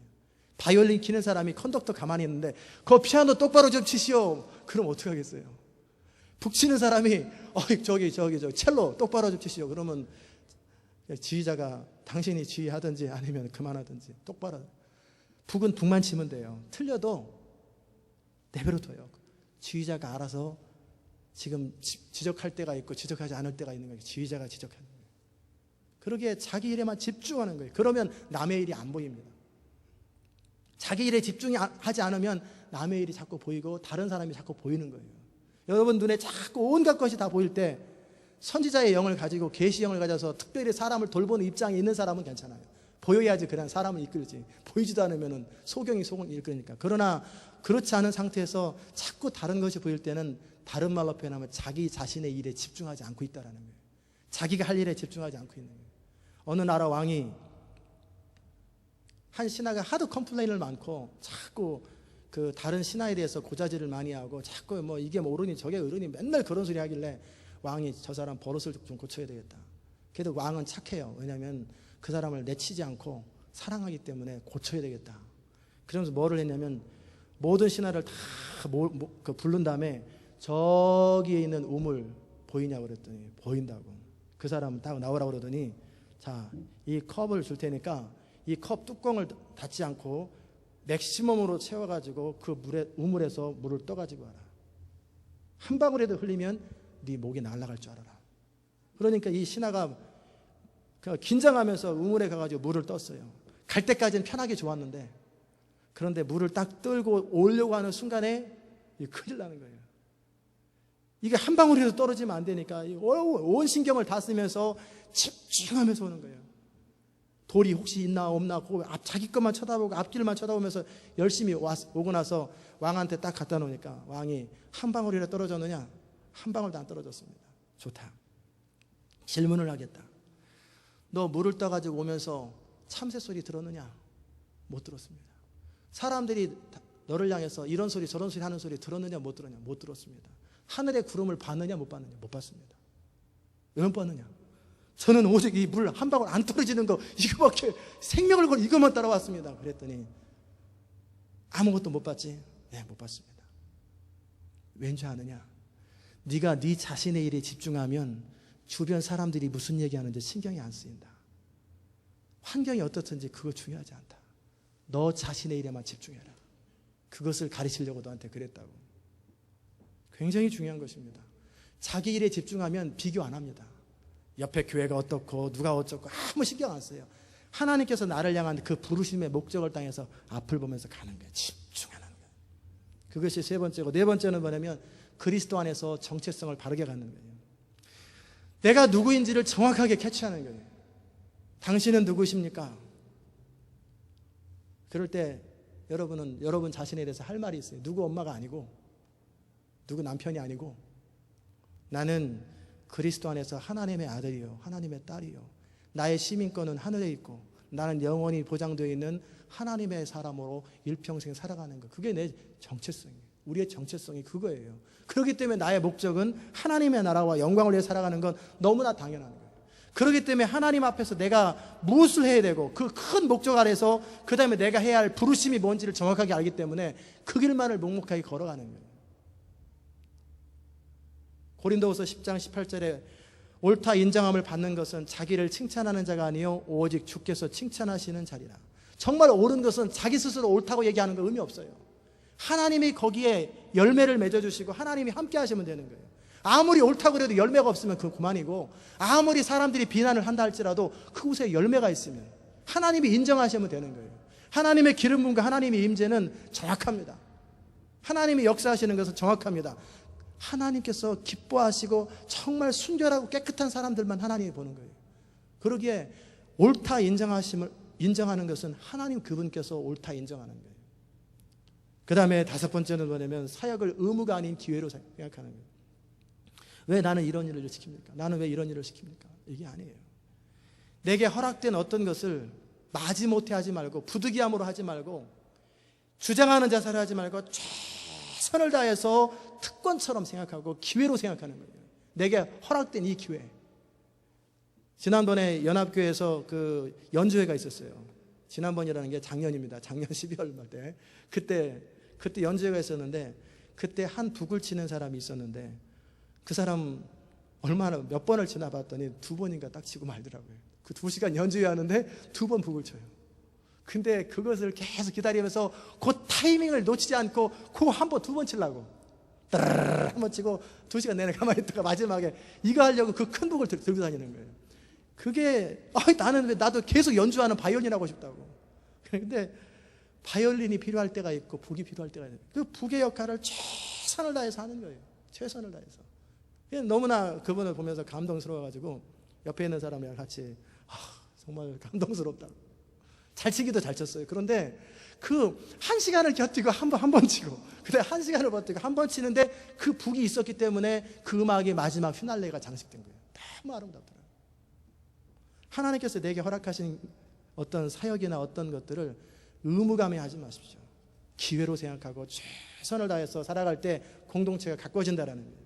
Speaker 1: 바이올린 키는 사람이 컨덕터 가만히 있는데 그 피아노 똑바로 좀 치시오. 그럼 어떻게 하겠어요? 북 치는 사람이 저기 첼로 똑바로 좀 치시오. 그러면 지휘자가 당신이 지휘하든지 아니면 그만하든지 똑바로. 북은 북만 치면 돼요. 틀려도 내버려 둬요. 지휘자가 알아서 지금 지적할 때가 있고 지적하지 않을 때가 있는 거예요. 지휘자가 지적하는 거예요. 그러기에 자기 일에만 집중하는 거예요. 그러면 남의 일이 안 보입니다. 자기 일에 집중하지 않으면 남의 일이 자꾸 보이고 다른 사람이 자꾸 보이는 거예요. 여러분 눈에 자꾸 온갖 것이 다 보일 때 선지자의 영을 가지고 계시 영을 가져서 특별히 사람을 돌보는 입장에 있는 사람은 괜찮아요. 보여야지 그냥 사람을 이끌지. 보이지도 않으면 소경이 속을 이끌으니까. 그러나 그렇지 않은 상태에서 자꾸 다른 것이 보일 때는 다른 말로 표현하면 자기 자신의 일에 집중하지 않고 있다는 거예요. 자기가 할 일에 집중하지 않고 있는 거예요. 어느 나라 왕이 한 신하가 하도 컴플레인을 많고 자꾸 그 다른 신하에 대해서 고자질을 많이 하고 자꾸 뭐 이게 뭐 어른이 저게 어른이 맨날 그런 소리 하길래 왕이 저 사람 버릇을 좀 고쳐야 되겠다. 그래도 왕은 착해요. 왜냐하면 그 사람을 내치지 않고 사랑하기 때문에 고쳐야 되겠다. 그러면서 뭐를 했냐면 모든 신하를 다 부른 다음에 저기에 있는 우물 보이냐고 그랬더니 보인다고. 그 사람은 딱 나오라고 그러더니 자, 이 컵을 줄 테니까 이 컵 뚜껑을 닫지 않고 맥시멈으로 채워가지고 그 우물에서 물을 떠가지고 와라. 한 방울이라도 흘리면 네 목이 날아갈 줄 알아라. 그러니까 이 신하가 긴장하면서 우물에 가가지고 물을 떴어요. 갈 때까지는 편하게 좋았는데 그런데 물을 딱 떨고 오려고 하는 순간에 큰일 나는 거예요. 이게 한 방울이라도 떨어지면 안 되니까 온 신경을 다 쓰면서 집중하면서 오는 거예요. 돌이 혹시 있나 없나 자기 것만 쳐다보고 앞길만 쳐다보면서 열심히 오고 나서 왕한테 딱 갖다 놓으니까 왕이 한 방울이라도 떨어졌느냐? 한 방울도 안 떨어졌습니다. 좋다. 질문을 하겠다. 너 물을 떠가지고 오면서 참새 소리 들었느냐? 못 들었습니다. 사람들이 너를 향해서 이런 소리 저런 소리 하는 소리 들었느냐? 못 들었냐? 못 들었습니다. 하늘의 구름을 봤느냐? 못 봤느냐? 못 봤습니다. 왜 못 봤느냐? 저는 오직 이 물 한 방울 안 떨어지는 거 이거밖에 생명을 걸 이것만 따라왔습니다. 그랬더니 아무것도 못 봤지? 네, 못 봤습니다. 왠지 아느냐? 네가 네 자신의 일에 집중하면 주변 사람들이 무슨 얘기하는지 신경이 안 쓰인다. 환경이 어떻든지 그거 중요하지 않다. 너 자신의 일에만 집중해라. 그것을 가르치려고 너한테 그랬다고. 굉장히 중요한 것입니다. 자기 일에 집중하면 비교 안 합니다. 옆에 교회가 어떻고 누가 어쩌고 아무 신경 안 써요. 하나님께서 나를 향한 그 부르심의 목적을 땅에서 앞을 보면서 가는 거예요. 집중하는 거예요. 그것이 세 번째고, 네 번째는 뭐냐면 그리스도 안에서 정체성을 바르게 갖는 거예요. 내가 누구인지를 정확하게 캐치하는 거예요. 당신은 누구십니까? 그럴 때 여러분은 여러분 자신에 대해서 할 말이 있어요. 누구 엄마가 아니고 누구 남편이 아니고 나는 그리스도 안에서 하나님의 아들이요 하나님의 딸이요, 나의 시민권은 하늘에 있고 나는 영원히 보장되어 있는 하나님의 사람으로 일평생 살아가는 것. 그게 내 정체성이에요. 우리의 정체성이 그거예요. 그렇기 때문에 나의 목적은 하나님의 나라와 영광을 위해 살아가는 건 너무나 당연한 거예요. 그렇기 때문에 하나님 앞에서 내가 무엇을 해야 되고 그 큰 목적 아래서 그 다음에 내가 해야 할 부르심이 뭔지를 정확하게 알기 때문에 그 길만을 묵묵하게 걸어가는 거예요. 고린도후서 10장 18절에 옳다 인정함을 받는 것은 자기를 칭찬하는 자가 아니요 오직 주께서 칭찬하시는 자리라. 정말 옳은 것은 자기 스스로 옳다고 얘기하는 거 의미 없어요. 하나님이 거기에 열매를 맺어주시고 하나님이 함께 하시면 되는 거예요. 아무리 옳다고 그래도 열매가 없으면 그건 그만이고, 아무리 사람들이 비난을 한다 할지라도 그곳에 열매가 있으면 하나님이 인정하시면 되는 거예요. 하나님의 기름 부음과 하나님의 임재는 정확합니다. 하나님이 역사하시는 것은 정확합니다. 하나님께서 기뻐하시고 정말 순결하고 깨끗한 사람들만 하나님이 보는 거예요. 그러기에 옳다 인정하는 것은 하나님 그분께서 옳다 인정하는 거예요. 그 다음에 다섯 번째는 뭐냐면 사역을 의무가 아닌 기회로 생각하는 거예요. 왜 나는 이런 일을 시킵니까? 나는 왜 이런 일을 시킵니까? 이게 아니에요. 내게 허락된 어떤 것을 마지못해 하지 말고 부득이함으로 하지 말고 주장하는 자세를 하지 말고 최선을 다해서 특권처럼 생각하고 기회로 생각하는 거예요. 내게 허락된 이 기회. 지난번에 연합교회에서 그 연주회가 있었어요. 지난번이라는 게 작년입니다. 작년 12월 말 때. 그때 연주회가 있었는데 그때 한 북을 치는 사람이 있었는데 그 사람 몇 번을 치나 봤더니 2번인가 딱 치고 말더라고요. 그 2시간 연주회 하는데 2번 북을 쳐요. 근데 그것을 계속 기다리면서 그 타이밍을 놓치지 않고 그거 한 번, 2번 치려고 따라라라 한 번 치고 2시간 내내 가만히 있다가 마지막에 이거 하려고 그 큰 북을 들고 다니는 거예요. 그게 나는 왜 나도 계속 연주하는 바이올린 하고 싶다고. 근데 바이올린이 필요할 때가 있고 북이 필요할 때가 있고 그 북의 역할을 최선을 다해서 하는 거예요. 최선을 다해서. 너무나 그분을 보면서 감동스러워가지고 옆에 있는 사람이랑 같이 정말 감동스럽다. 잘 치기도 잘 쳤어요. 그런데 그 1시간을 곁들이고 한 번 치고 그다음에 1시간을 버티고 한 번 치는데 그 북이 있었기 때문에 그 음악의 마지막 휘날레가 장식된 거예요. 너무 아름답더라고요. 하나님께서 내게 허락하신 어떤 사역이나 어떤 것들을 의무감에 하지 마십시오. 기회로 생각하고 최선을 다해서 살아갈 때 공동체가 가꿔진다라는 거예요.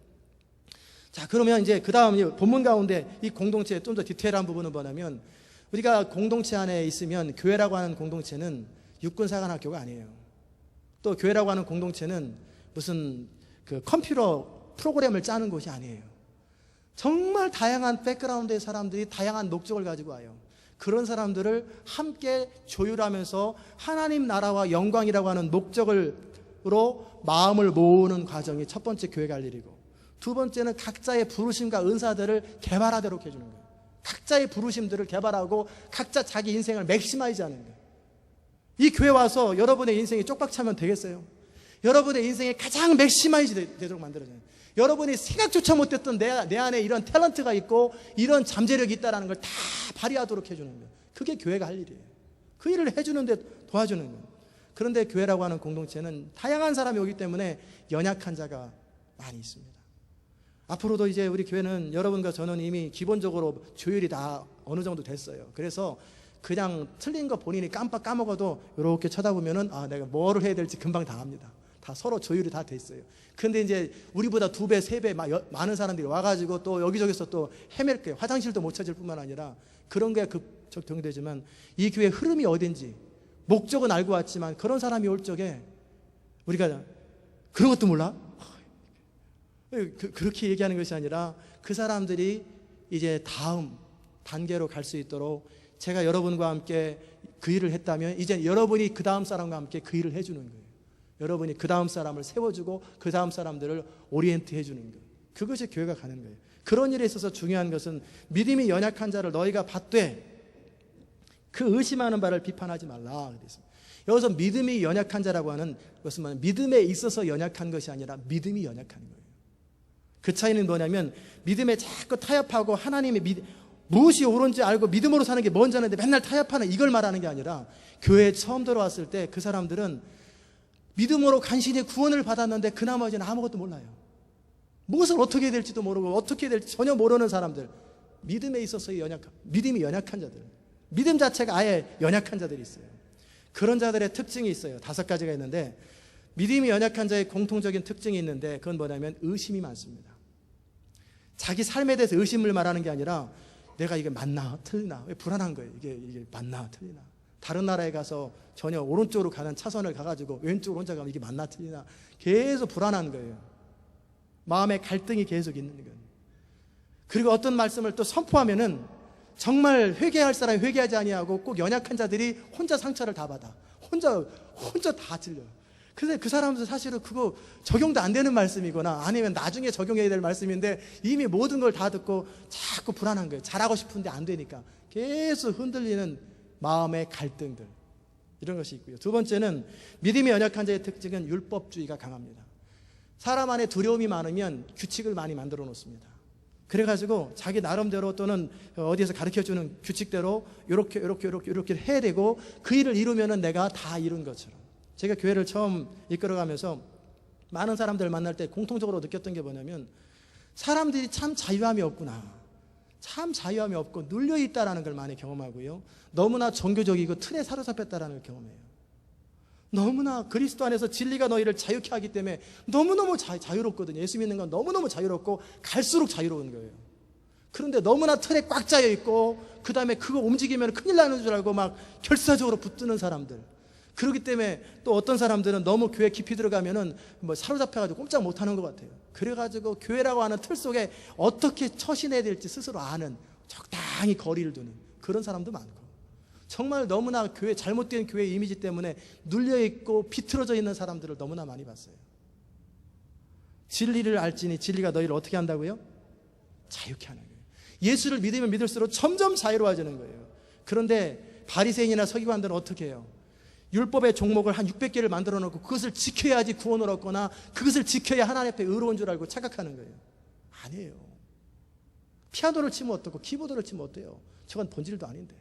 Speaker 1: 자, 그러면 이제 그 다음 본문 가운데 이 공동체의 좀 더 디테일한 부분은 뭐냐면 우리가 공동체 안에 있으면 교회라고 하는 공동체는 육군사관학교가 아니에요. 또 교회라고 하는 공동체는 무슨 그 컴퓨터 프로그램을 짜는 곳이 아니에요. 정말 다양한 백그라운드의 사람들이 다양한 목적을 가지고 와요. 그런 사람들을 함께 조율하면서 하나님 나라와 영광이라고 하는 목적으로 마음을 모으는 과정이 첫 번째 교회가 할 일이고, 두 번째는 각자의 부르심과 은사들을 개발하도록 해주는 거예요. 각자의 부르심들을 개발하고 각자 자기 인생을 맥시마이즈 하는 거예요. 이 교회 와서 여러분의 인생이 쪽박차면 되겠어요? 여러분의 인생이 가장 맥시마이즈 되도록 만들어줘요. 여러분이 생각조차 못했던 내 안에 이런 탤런트가 있고 이런 잠재력이 있다는 걸 다 발휘하도록 해주는 거예요. 그게 교회가 할 일이에요. 그 일을 해주는데 도와주는 거예요. 그런데 교회라고 하는 공동체는 다양한 사람이 오기 때문에 연약한 자가 많이 있습니다. 앞으로도 이제 우리 교회는 여러분과 저는 이미 기본적으로 조율이 다 어느 정도 됐어요. 그래서 그냥 틀린 거 본인이 깜빡 까먹어도 이렇게 쳐다보면은 내가 뭐를 해야 될지 금방 다 압니다. 다 서로 조율이 다 돼 있어요. 근데 이제 우리보다 2배, 3배 많은 사람들이 와가지고 또 여기저기서 또 헤맬 거예요. 화장실도 못 찾을 뿐만 아니라 그런 게 적용되지만 이 교회의 흐름이 어딘지 목적은 알고 왔지만 그런 사람이 올 적에 우리가 그런 것도 몰라? 그렇게 얘기하는 것이 아니라 그 사람들이 이제 다음 단계로 갈 수 있도록 제가 여러분과 함께 그 일을 했다면 이제 여러분이 그 다음 사람과 함께 그 일을 해주는 거예요. 여러분이 그 다음 사람을 세워주고 그 다음 사람들을 오리엔트 해주는 거예요. 그것이 교회가 가는 거예요. 그런 일에 있어서 중요한 것은 믿음이 연약한 자를 너희가 받되 그 의심하는 바를 비판하지 말라. 여기서 믿음이 연약한 자라고 하는 것은 믿음에 있어서 연약한 것이 아니라 믿음이 연약한 거예요. 그 차이는 뭐냐면 믿음에 자꾸 타협하고 하나님의 무엇이 옳은지 알고 믿음으로 사는 게 뭔지 아는데 맨날 타협하는 이걸 말하는 게 아니라 교회에 처음 들어왔을 때 그 사람들은 믿음으로 간신히 구원을 받았는데 그 나머지는 아무것도 몰라요. 무엇을 어떻게 해야 될지도 모르고 어떻게 해야 될지 전혀 모르는 사람들, 믿음에 있어서의 믿음이 연약한 자들, 믿음 자체가 아예 연약한 자들이 있어요. 그런 자들의 특징이 있어요. 5가지가 있는데 믿음이 연약한 자의 공통적인 특징이 있는데 그건 뭐냐면 의심이 많습니다. 자기 삶에 대해서 의심을 말하는 게 아니라 내가 이게 맞나 틀리나 불안한 거예요. 이게 맞나 틀리나. 다른 나라에 가서 전혀 오른쪽으로 가는 차선을 가가지고 왼쪽으로 혼자 가면 이게 맞나 틀리나 계속 불안한 거예요. 마음의 갈등이 계속 있는 거예요. 그리고 어떤 말씀을 또 선포하면은 정말 회개할 사람이 회개하지 아니하고 꼭 연약한 자들이 혼자 상처를 다 받아. 혼자 다 질려요. 그래서 그 사람들 사실은 그거 적용도 안 되는 말씀이거나 아니면 나중에 적용해야 될 말씀인데 이미 모든 걸 다 듣고 자꾸 불안한 거예요. 잘하고 싶은데 안 되니까 계속 흔들리는 마음의 갈등들, 이런 것이 있고요. 2번째는 믿음이 연약한 자의 특징은 율법주의가 강합니다. 사람 안에 두려움이 많으면 규칙을 많이 만들어 놓습니다. 그래가지고 자기 나름대로 또는 어디에서 가르쳐주는 규칙대로 이렇게 해야 되고 그 일을 이루면은 내가 다 이룬 것처럼. 제가 교회를 처음 이끌어가면서 많은 사람들을 만날 때 공통적으로 느꼈던 게 뭐냐면 사람들이 참 자유함이 없구나. 참 자유함이 없고 눌려있다라는 걸 많이 경험하고요. 너무나 종교적이고 틀에 사로잡혔다라는 걸 경험해요. 너무나 그리스도 안에서 진리가 너희를 자유케 하기 때문에 너무너무 자유롭거든요. 예수 믿는 건 너무너무 자유롭고 갈수록 자유로운 거예요. 그런데 너무나 틀에 꽉 짜여 있고 그 다음에 그거 움직이면 큰일 나는 줄 알고 막 결사적으로 붙드는 사람들. 그렇기 때문에 또 어떤 사람들은 너무 교회 깊이 들어가면은 사로잡혀가지고 꼼짝 못하는 것 같아요. 그래가지고 교회라고 하는 틀 속에 어떻게 처신해야 될지 스스로 아는, 적당히 거리를 두는 그런 사람도 많고, 정말 너무나 잘못된 교회 이미지 때문에 눌려있고 비틀어져 있는 사람들을 너무나 많이 봤어요. 진리를 알지니 진리가 너희를 어떻게 한다고요? 자유케 하는 거예요. 예수를 믿으면 믿을수록 점점 자유로워지는 거예요. 그런데 바리새인이나 서기관들은 어떻게 해요? 율법의 종목을 한 600개를 만들어 놓고 그것을 지켜야지 구원을 얻거나 그것을 지켜야 하나님 앞에 의로운 줄 알고 착각하는 거예요. 아니에요. 피아노를 치면 어떻고 키보드를 치면 어때요? 저건 본질도 아닌데.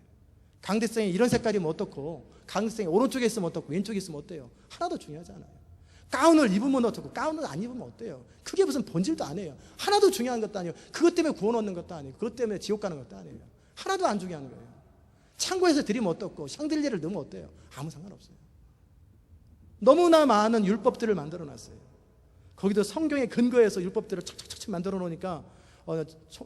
Speaker 1: 강대생이 이런 색깔이면 어떻고, 강대생이 오른쪽에 있으면 어떻고, 왼쪽에 있으면 어때요? 하나도 중요하지 않아요. 가운을 입으면 어떻고, 가운을 안 입으면 어때요? 그게 무슨 본질도 아니에요. 하나도 중요한 것도 아니에요. 그것 때문에 구원 얻는 것도 아니고, 그것 때문에 지옥 가는 것도 아니에요. 하나도 안 중요한 거예요. 창고에서 드리면 어떻고, 샹들리에를 넣으면 어때요? 아무 상관없어요. 너무나 많은 율법들을 만들어 놨어요. 거기도 성경의 근거에서 율법들을 척척척 만들어 놓으니까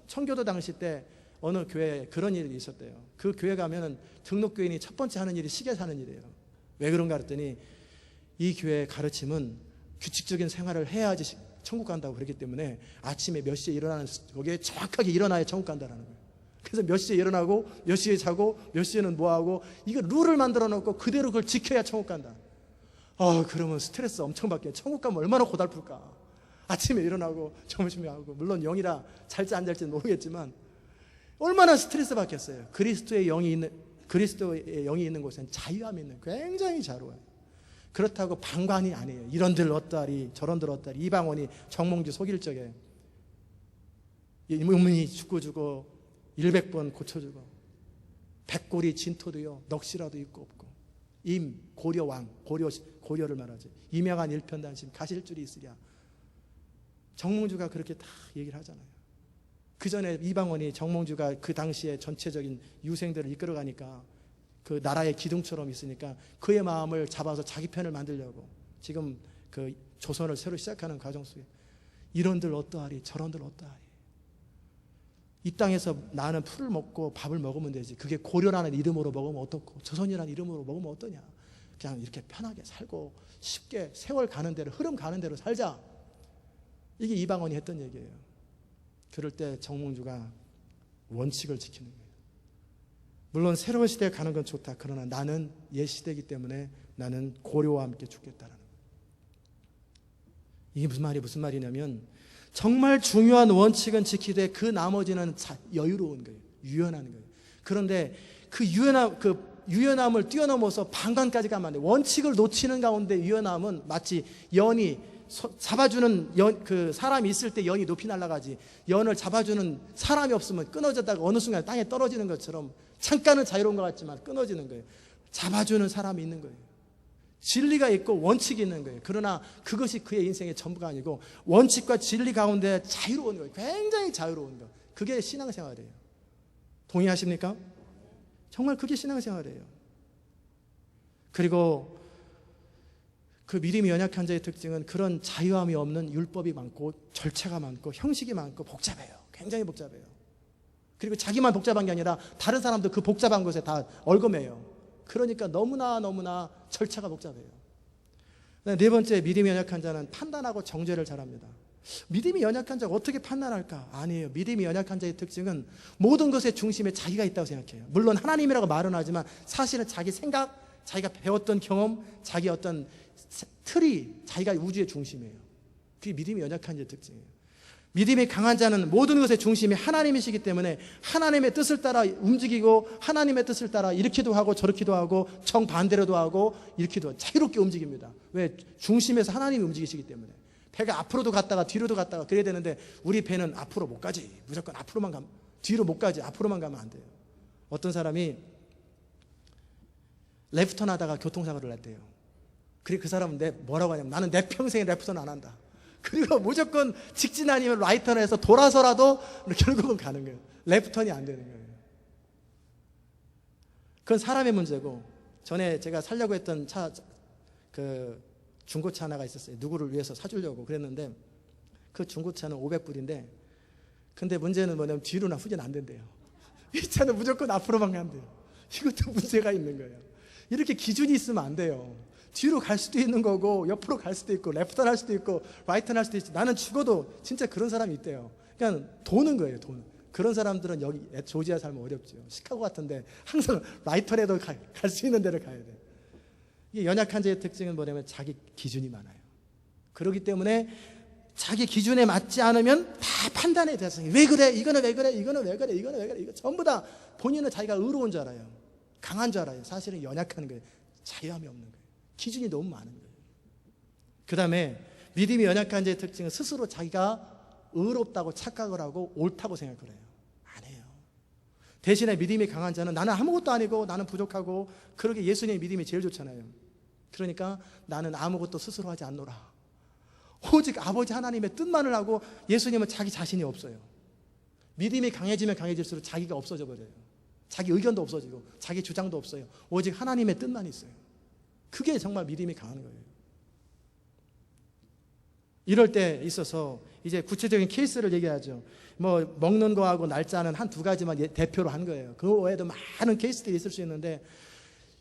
Speaker 1: 청교도 당시 때 어느 교회에 그런 일이 있었대요. 그 교회 가면은 등록교인이 첫 번째 하는 일이 시계 사는 일이에요. 왜 그런가 그랬더니 이 교회의 가르침은 규칙적인 생활을 해야지 천국 간다고 그랬기 때문에 아침에 몇 시에 일어나는 거기에 정확하게 일어나야 천국 간다라는 거예요. 그래서 몇 시에 일어나고 몇 시에 자고 몇 시에는 뭐하고 이거 룰을 만들어 놓고 그대로 그걸 지켜야 천국 간다. 그러면 스트레스 엄청 받게. 천국 가면 얼마나 고달플까. 아침에 일어나고 점심에 하고, 물론 영이라 잘지 안 잘지는 모르겠지만 얼마나 스트레스 받겠어요. 그리스도의 영이 있는 그리스도의 영이 있는 곳엔 자유함이 있는, 굉장히 자유로워요. 그렇다고 방관이 아니에요. 이런들 어떠하리 저런들 어떠하리, 이방원이 정몽주 속일 적에 의문이 죽고 100번 고쳐주고, 백골이 진토도요 넋이라도 있고 없고, 임 고려왕, 고려를 말하지, 이명한 일편단심 가실 줄이 있으랴. 정몽주가 그렇게 다 얘기를 하잖아요. 그 전에 이방원이 정몽주가 그 당시에 전체적인 유생들을 이끌어가니까 그 나라의 기둥처럼 있으니까 그의 마음을 잡아서 자기 편을 만들려고 지금 그 조선을 새로 시작하는 과정 속에 이런들 어떠하리 저런들 어떠하리, 이 땅에서 나는 풀을 먹고 밥을 먹으면 되지, 그게 고려라는 이름으로 먹으면 어떻고 조선이라는 이름으로 먹으면 어떠냐, 그냥 이렇게 편하게 살고 쉽게 세월 가는 대로, 흐름 가는 대로 살자. 이게 이방원이 했던 얘기예요. 그럴 때 정몽주가 원칙을 지키는 거예요. 물론 새로운 시대에 가는 건 좋다. 그러나 나는 옛 시대이기 때문에 나는 고려와 함께 죽겠다라는 거예요. 이게 무슨 말이냐면 정말 중요한 원칙은 지키되 그 나머지는 여유로운 거예요. 유연한 거예요. 그런데 그 유연함을 뛰어넘어서 방관까지 가면 안 돼요. 원칙을 놓치는 가운데 유연함은 마치 연이 잡아주는 그 사람이 있을 때 연이 높이 날아가지, 연을 잡아주는 사람이 없으면 끊어졌다가 어느 순간 땅에 떨어지는 것처럼 잠깐은 자유로운 것 같지만 끊어지는 거예요. 잡아주는 사람이 있는 거예요. 진리가 있고 원칙이 있는 거예요. 그러나 그것이 그의 인생의 전부가 아니고 원칙과 진리 가운데 자유로운 거예요. 굉장히 자유로운 거. 그게 신앙생활이에요. 동의하십니까? 정말 그게 신앙생활이에요. 그리고 그 믿음이 연약한 자의 특징은 그런 자유함이 없는 율법이 많고 절차가 많고 형식이 많고 복잡해요. 굉장히 복잡해요. 그리고 자기만 복잡한 게 아니라 다른 사람도 그 복잡한 것에 다 얼거매요. 그러니까 너무나 절차가 복잡해요. 네 번째, 믿음이 연약한 자는 판단하고 정죄를 잘합니다. 믿음이 연약한 자가 어떻게 판단할까? 아니에요. 믿음이 연약한 자의 특징은 모든 것의 중심에 자기가 있다고 생각해요. 물론 하나님이라고 말은 하지만 사실은 자기 생각, 자기가 배웠던 경험, 자기 어떤 틀이 자기가 우주의 중심이에요. 그게 믿음이 연약한 자의 특징이에요. 믿음이 강한 자는 모든 것의 중심이 하나님이시기 때문에 하나님의 뜻을 따라 움직이고 하나님의 뜻을 따라 이렇게도 하고 저렇게도 하고 정반대로도 하고 이렇게도 하고 자유롭게 움직입니다. 왜? 중심에서 하나님이 움직이시기 때문에. 배가 앞으로도 갔다가 뒤로도 갔다가 그래야 되는데 우리 배는 앞으로 못 가지. 무조건 앞으로만 가면, 뒤로 못 가지. 앞으로만 가면 안 돼요. 어떤 사람이 레프턴 하다가 교통사고를 냈대요. 그리고 그 사람은 뭐라고 하냐면 나는 내 평생에 레프턴 안 한다. 그리고 무조건 직진 아니면 라이턴을 해서 돌아서라도 결국은 가는 거예요. 레프턴이 안 되는 거예요. 그건 사람의 문제고, 전에 제가 살려고 했던 중고차 하나가 있었어요. 누구를 위해서 사주려고 그랬는데 그 중고차는 500불인데 근데 문제는 뭐냐면 뒤로나 후진 안 된대요. 이 차는 무조건 앞으로만 간대요. 이것도 문제가 있는 거예요. 이렇게 기준이 있으면 안 돼요. 뒤로 갈 수도 있는 거고 옆으로 갈 수도 있고 레프턴 할 수도 있고 라이턴 할 수도 있지. 나는 죽어도 진짜 그런 사람이 있대요. 그냥 도는 거예요. 도는. 그런 사람들은 여기 조지아 살면 어렵죠. 시카고 같은데 항상 라이턴에도 갈 수 있는 데를 가야 돼. 이게 연약한 자의 특징은 뭐냐면 자기 기준이 많아요. 그렇기 때문에 자기 기준에 맞지 않으면 다 판단의 대상이, 왜 그래? 이거는 왜 그래? 이거는 왜 그래? 이거는 왜 그래? 이거 전부 다 본인은 자기가 의로운 줄 알아요. 강한 줄 알아요. 사실은 연약한 거예요. 자유함이 없는 거예요. 기준이 너무 많은 거예요. 그 다음에 믿음이 연약한 자의 특징은 스스로 자기가 의롭다고 착각을 하고 옳다고 생각을 해요. 안 해요. 대신에 믿음이 강한 자는 나는 아무것도 아니고 나는 부족하고, 그러게 예수님의 믿음이 제일 좋잖아요. 그러니까 나는 아무것도 스스로 하지 않노라. 오직 아버지 하나님의 뜻만을 하고, 예수님은 자기 자신이 없어요. 믿음이 강해지면 강해질수록 자기가 없어져 버려요. 자기 의견도 없어지고 자기 주장도 없어요. 오직 하나님의 뜻만 있어요. 그게 정말 믿음이 강한 거예요. 이럴 때 있어서 이제 구체적인 케이스를 얘기하죠. 뭐 먹는 거하고 날짜는 한 두 가지만 대표로 한 거예요. 그 외에도 많은 케이스들이 있을 수 있는데,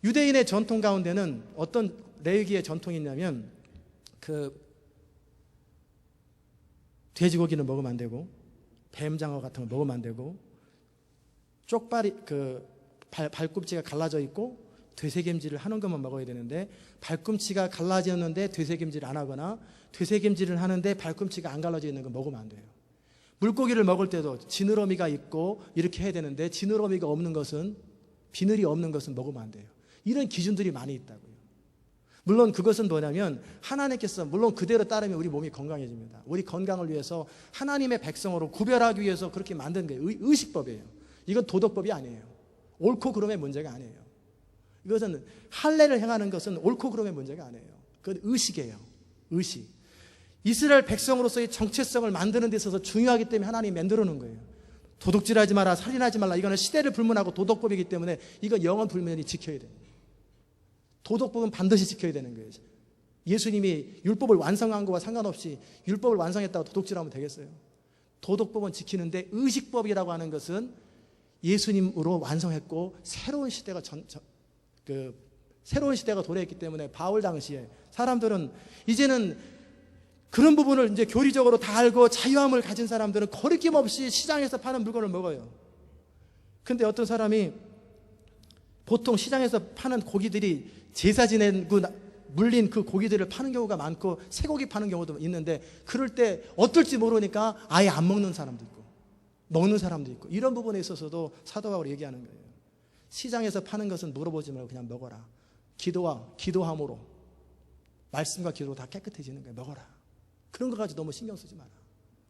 Speaker 1: 유대인의 전통 가운데는 어떤 레위기의 전통이 있냐면 그 돼지고기는 먹으면 안 되고 뱀장어 같은 거 먹으면 안 되고, 쪽발이 발꿈치가 갈라져 있고 되새김질을 하는 것만 먹어야 되는데, 발꿈치가 갈라졌는데 되새김질을 안 하거나 되새김질을 하는데 발꿈치가 안 갈라져 있는 거 먹으면 안 돼요. 물고기를 먹을 때도 지느러미가 있고 이렇게 해야 되는데 지느러미가 없는 것은 비늘이 없는 것은 먹으면 안 돼요. 이런 기준들이 많이 있다고요. 물론 그것은 뭐냐면 하나님께서 물론 그대로 따르면 우리 몸이 건강해집니다. 우리 건강을 위해서 하나님의 백성으로 구별하기 위해서 그렇게 만든 거예요. 의식법이에요. 이건 도덕법이 아니에요. 옳고 그름의 문제가 아니에요. 이것은 할례를 행하는 것은 옳고 그름의 문제가 아니에요. 그건 의식이에요. 의식. 이스라엘 백성으로서의 정체성을 만드는 데 있어서 중요하기 때문에 하나님이 만들어 놓은 거예요. 도둑질하지 마라, 살인하지 말라. 이거는 시대를 불문하고 도덕법이기 때문에 이건 영원 불면이 지켜야 돼요. 도덕법은 반드시 지켜야 되는 거예요. 예수님이 율법을 완성한 거와 상관없이 율법을 완성했다고 도둑질하면 되겠어요? 도덕법은 지키는데 의식법이라고 하는 것은 예수님으로 완성했고 새로운 시대가 새로운 시대가 도래했기 때문에 바울 당시에 사람들은 이제는 그런 부분을 이제 교리적으로 다 알고 자유함을 가진 사람들은 거리낌 없이 시장에서 파는 물건을 먹어요. 근데 어떤 사람이 보통 시장에서 파는 고기들이 제사 지내고 물린 그 고기들을 파는 경우가 많고 쇠고기 파는 경우도 있는데 그럴 때 어떨지 모르니까 아예 안 먹는 사람도 있고 먹는 사람도 있고 이런 부분에 있어서도 사도 바울이 얘기하는 거예요. 시장에서 파는 것은 물어보지 말고 그냥 먹어라. 기도함으로 말씀과 기도로 다 깨끗해지는 거예요. 먹어라. 그런 거 가지고 너무 신경 쓰지 마라.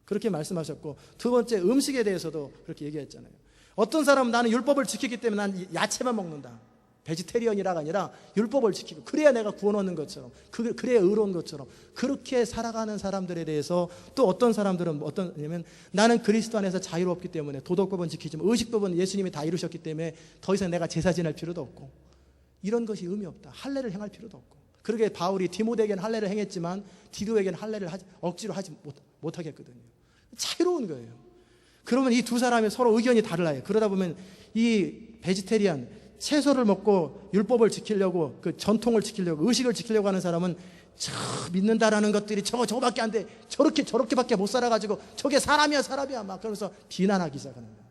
Speaker 1: 그렇게 말씀하셨고 두 번째 음식에 대해서도 그렇게 얘기했잖아요. 어떤 사람은 나는 율법을 지키기 때문에 난 야채만 먹는다. 베지테리언이라가 아니라 율법을 지키고 그래야 내가 구원 얻는 것처럼 그래야 의로운 것처럼 그렇게 살아가는 사람들에 대해서 또 어떤 사람들은 어떠냐면 나는 그리스도 안에서 자유롭기 때문에 도덕법은 지키지만 의식법은 예수님이 다 이루셨기 때문에 더 이상 내가 제사 지낼 필요도 없고 이런 것이 의미 없다. 할례를 행할 필요도 없고 그러게 바울이 디모데에게는 할례를 행했지만 디도에게는 할례를 억지로 하지 못하겠거든요. 자유로운 거예요. 그러면 이 두 사람이 서로 의견이 달라요. 그러다 보면 이 베지테리안 채소를 먹고 율법을 지키려고 그 전통을 지키려고 의식을 지키려고 하는 사람은 믿는다라는 것들이 저거밖에 안 돼. 저렇게밖에 못 살아가지고 저게 사람이야 막 그러면서 비난하기 시작하는 거예요.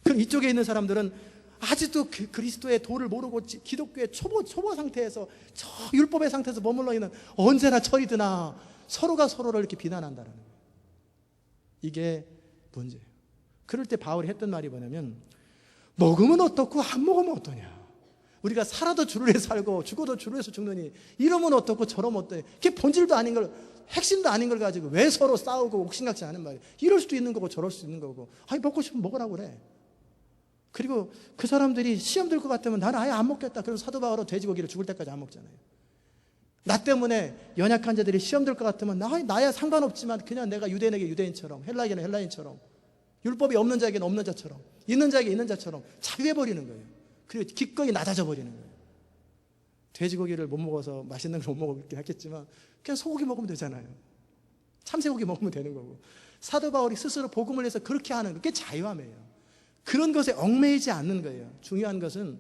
Speaker 1: 그럼 이쪽에 있는 사람들은 아직도 그리스도의 도를 모르고 기독교의 초보 상태에서 저 율법의 상태에서 머물러 있는 언제나 저리 드나 서로가 서로를 이렇게 비난한다는 거예요. 이게 문제예요. 그럴 때 바울이 했던 말이 뭐냐면 먹으면 어떻고 안 먹으면 어떠냐. 우리가 살아도 주를 위해 살고 죽어도 주를 위해서 죽느니 이러면 어떻고 저러면 어떠냐. 그게 본질도 아닌 걸 핵심도 아닌 걸 가지고 왜 서로 싸우고 옥신각신 하는 말이에요. 이럴 수도 있는 거고 저럴 수도 있는 거고 아니 먹고 싶으면 먹으라고 그래. 그리고 그 사람들이 시험 들 것 같으면 나는 아예 안 먹겠다. 그래서 사도 바울은 돼지고기를 죽을 때까지 안 먹잖아요. 나 때문에 연약한 자들이 시험 들 것 같으면 나야 상관없지만 그냥 내가 유대인에게 유대인처럼 헬라인에게는 헬라인처럼 율법이 없는 자에게는 없는 자처럼 있는 자에게 있는 자처럼 자유해버리는 거예요. 그리고 기꺼이 낮아져 버리는 거예요. 돼지고기를 못 먹어서 맛있는 걸 못 먹긴 했겠지만 그냥 소고기 먹으면 되잖아요. 참새고기 먹으면 되는 거고 사도 바울이 스스로 복음을 해서 그렇게 하는 게 자유함이에요. 그런 것에 얽매이지 않는 거예요. 중요한 것은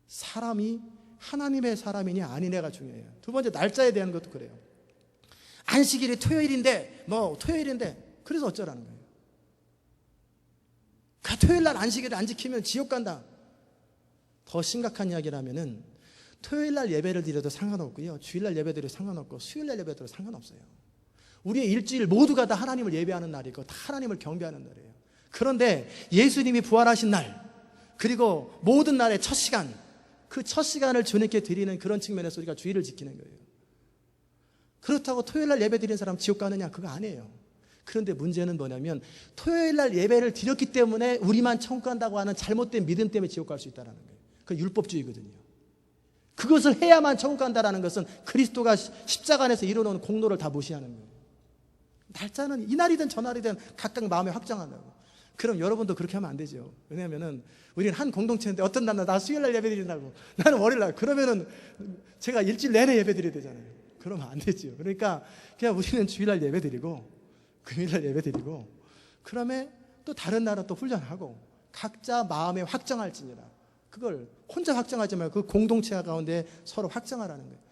Speaker 1: 사람이 하나님의 사람이냐 아니냐가 중요해요. 두 번째 날짜에 대한 것도 그래요. 안식일이 토요일인데 그래서 어쩌라는 거예요. 토요일 날 안식일을 안 지키면 지옥 간다. 더 심각한 이야기라면은 토요일 날 예배를 드려도 상관없고요. 주일 날 예배 드려도 상관없고 수요일 날 예배 드려도 상관없어요. 우리의 일주일 모두가 다 하나님을 예배하는 날이고 다 하나님을 경배하는 날이에요. 그런데 예수님이 부활하신 날 그리고 모든 날의 첫 시간 그 첫 시간을 주님께 드리는 그런 측면에서 우리가 주일을 지키는 거예요. 그렇다고 토요일 날 예배 드리는 사람 지옥 가느냐? 그거 아니에요. 그런데 문제는 뭐냐면 토요일 날 예배를 드렸기 때문에 우리만 천국 간다고 하는 잘못된 믿음 때문에 지옥 갈 수 있다는 거예요. 그건 율법주의거든요. 그것을 해야만 천국 간다는 것은 그리스도가 십자가 안에서 이루어놓은 공로를 다 무시하는 거예요. 날짜는 이날이든 저날이든 각각 마음에 확정한다고. 그럼 여러분도 그렇게 하면 안 되죠. 왜냐하면 우리는 한 공동체인데 어떤 날은 나 수요일 날 예배 드린다고 나는 월요일 날 그러면은 제가 일주일 내내 예배 드려야 되잖아요. 그러면 안 되죠. 그러니까 그냥 우리는 주일 날 예배 드리고 금요일 날 예배 드리고 그러면 또 다른 날은 또 훈련하고 각자 마음에 확정할지니라. 그걸 혼자 확정하지 말고 그 공동체 가운데 서로 확정하라는 거예요.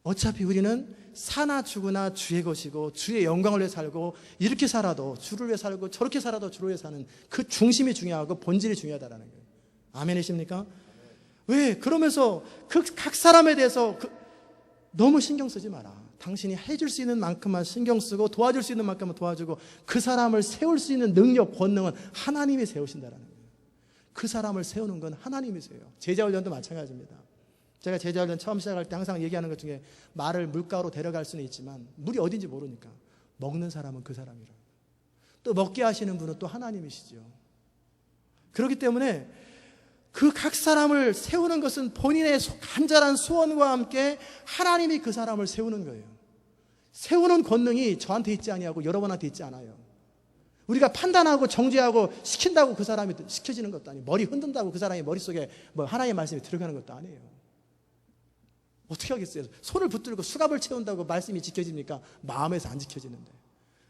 Speaker 1: 어차피 우리는 사나 죽으나 주의 것이고 주의 영광을 위해 살고 이렇게 살아도 주를 위해 살고 저렇게 살아도 주를 위해 사는 그 중심이 중요하고 본질이 중요하다는 거예요. 아멘이십니까? 왜? 그러면서 그 각 사람에 대해서 너무 신경 쓰지 마라. 당신이 해줄 수 있는 만큼만 신경 쓰고 도와줄 수 있는 만큼만 도와주고 그 사람을 세울 수 있는 능력, 권능은 하나님이 세우신다는 거예요. 그 사람을 세우는 건 하나님이세요. 제자훈련도 마찬가지입니다. 제가 제자훈련 처음 시작할 때 항상 얘기하는 것 중에 말을 물가로 데려갈 수는 있지만 물이 어딘지 모르니까 먹는 사람은 그 사람이라. 또 먹게 하시는 분은 또 하나님이시죠. 그렇기 때문에 그 각 사람을 세우는 것은 본인의 간절한 소원과 함께 하나님이 그 사람을 세우는 거예요. 세우는 권능이 저한테 있지 아니하고 여러분한테 있지 않아요. 우리가 판단하고 정죄하고 시킨다고 그 사람이 시켜지는 것도 아니에요. 머리 흔든다고 그 사람이 머릿속에 뭐 하나님의 말씀이 들어가는 것도 아니에요. 어떻게 하겠어요? 손을 붙들고 수갑을 채운다고 말씀이 지켜집니까? 마음에서 안 지켜지는데.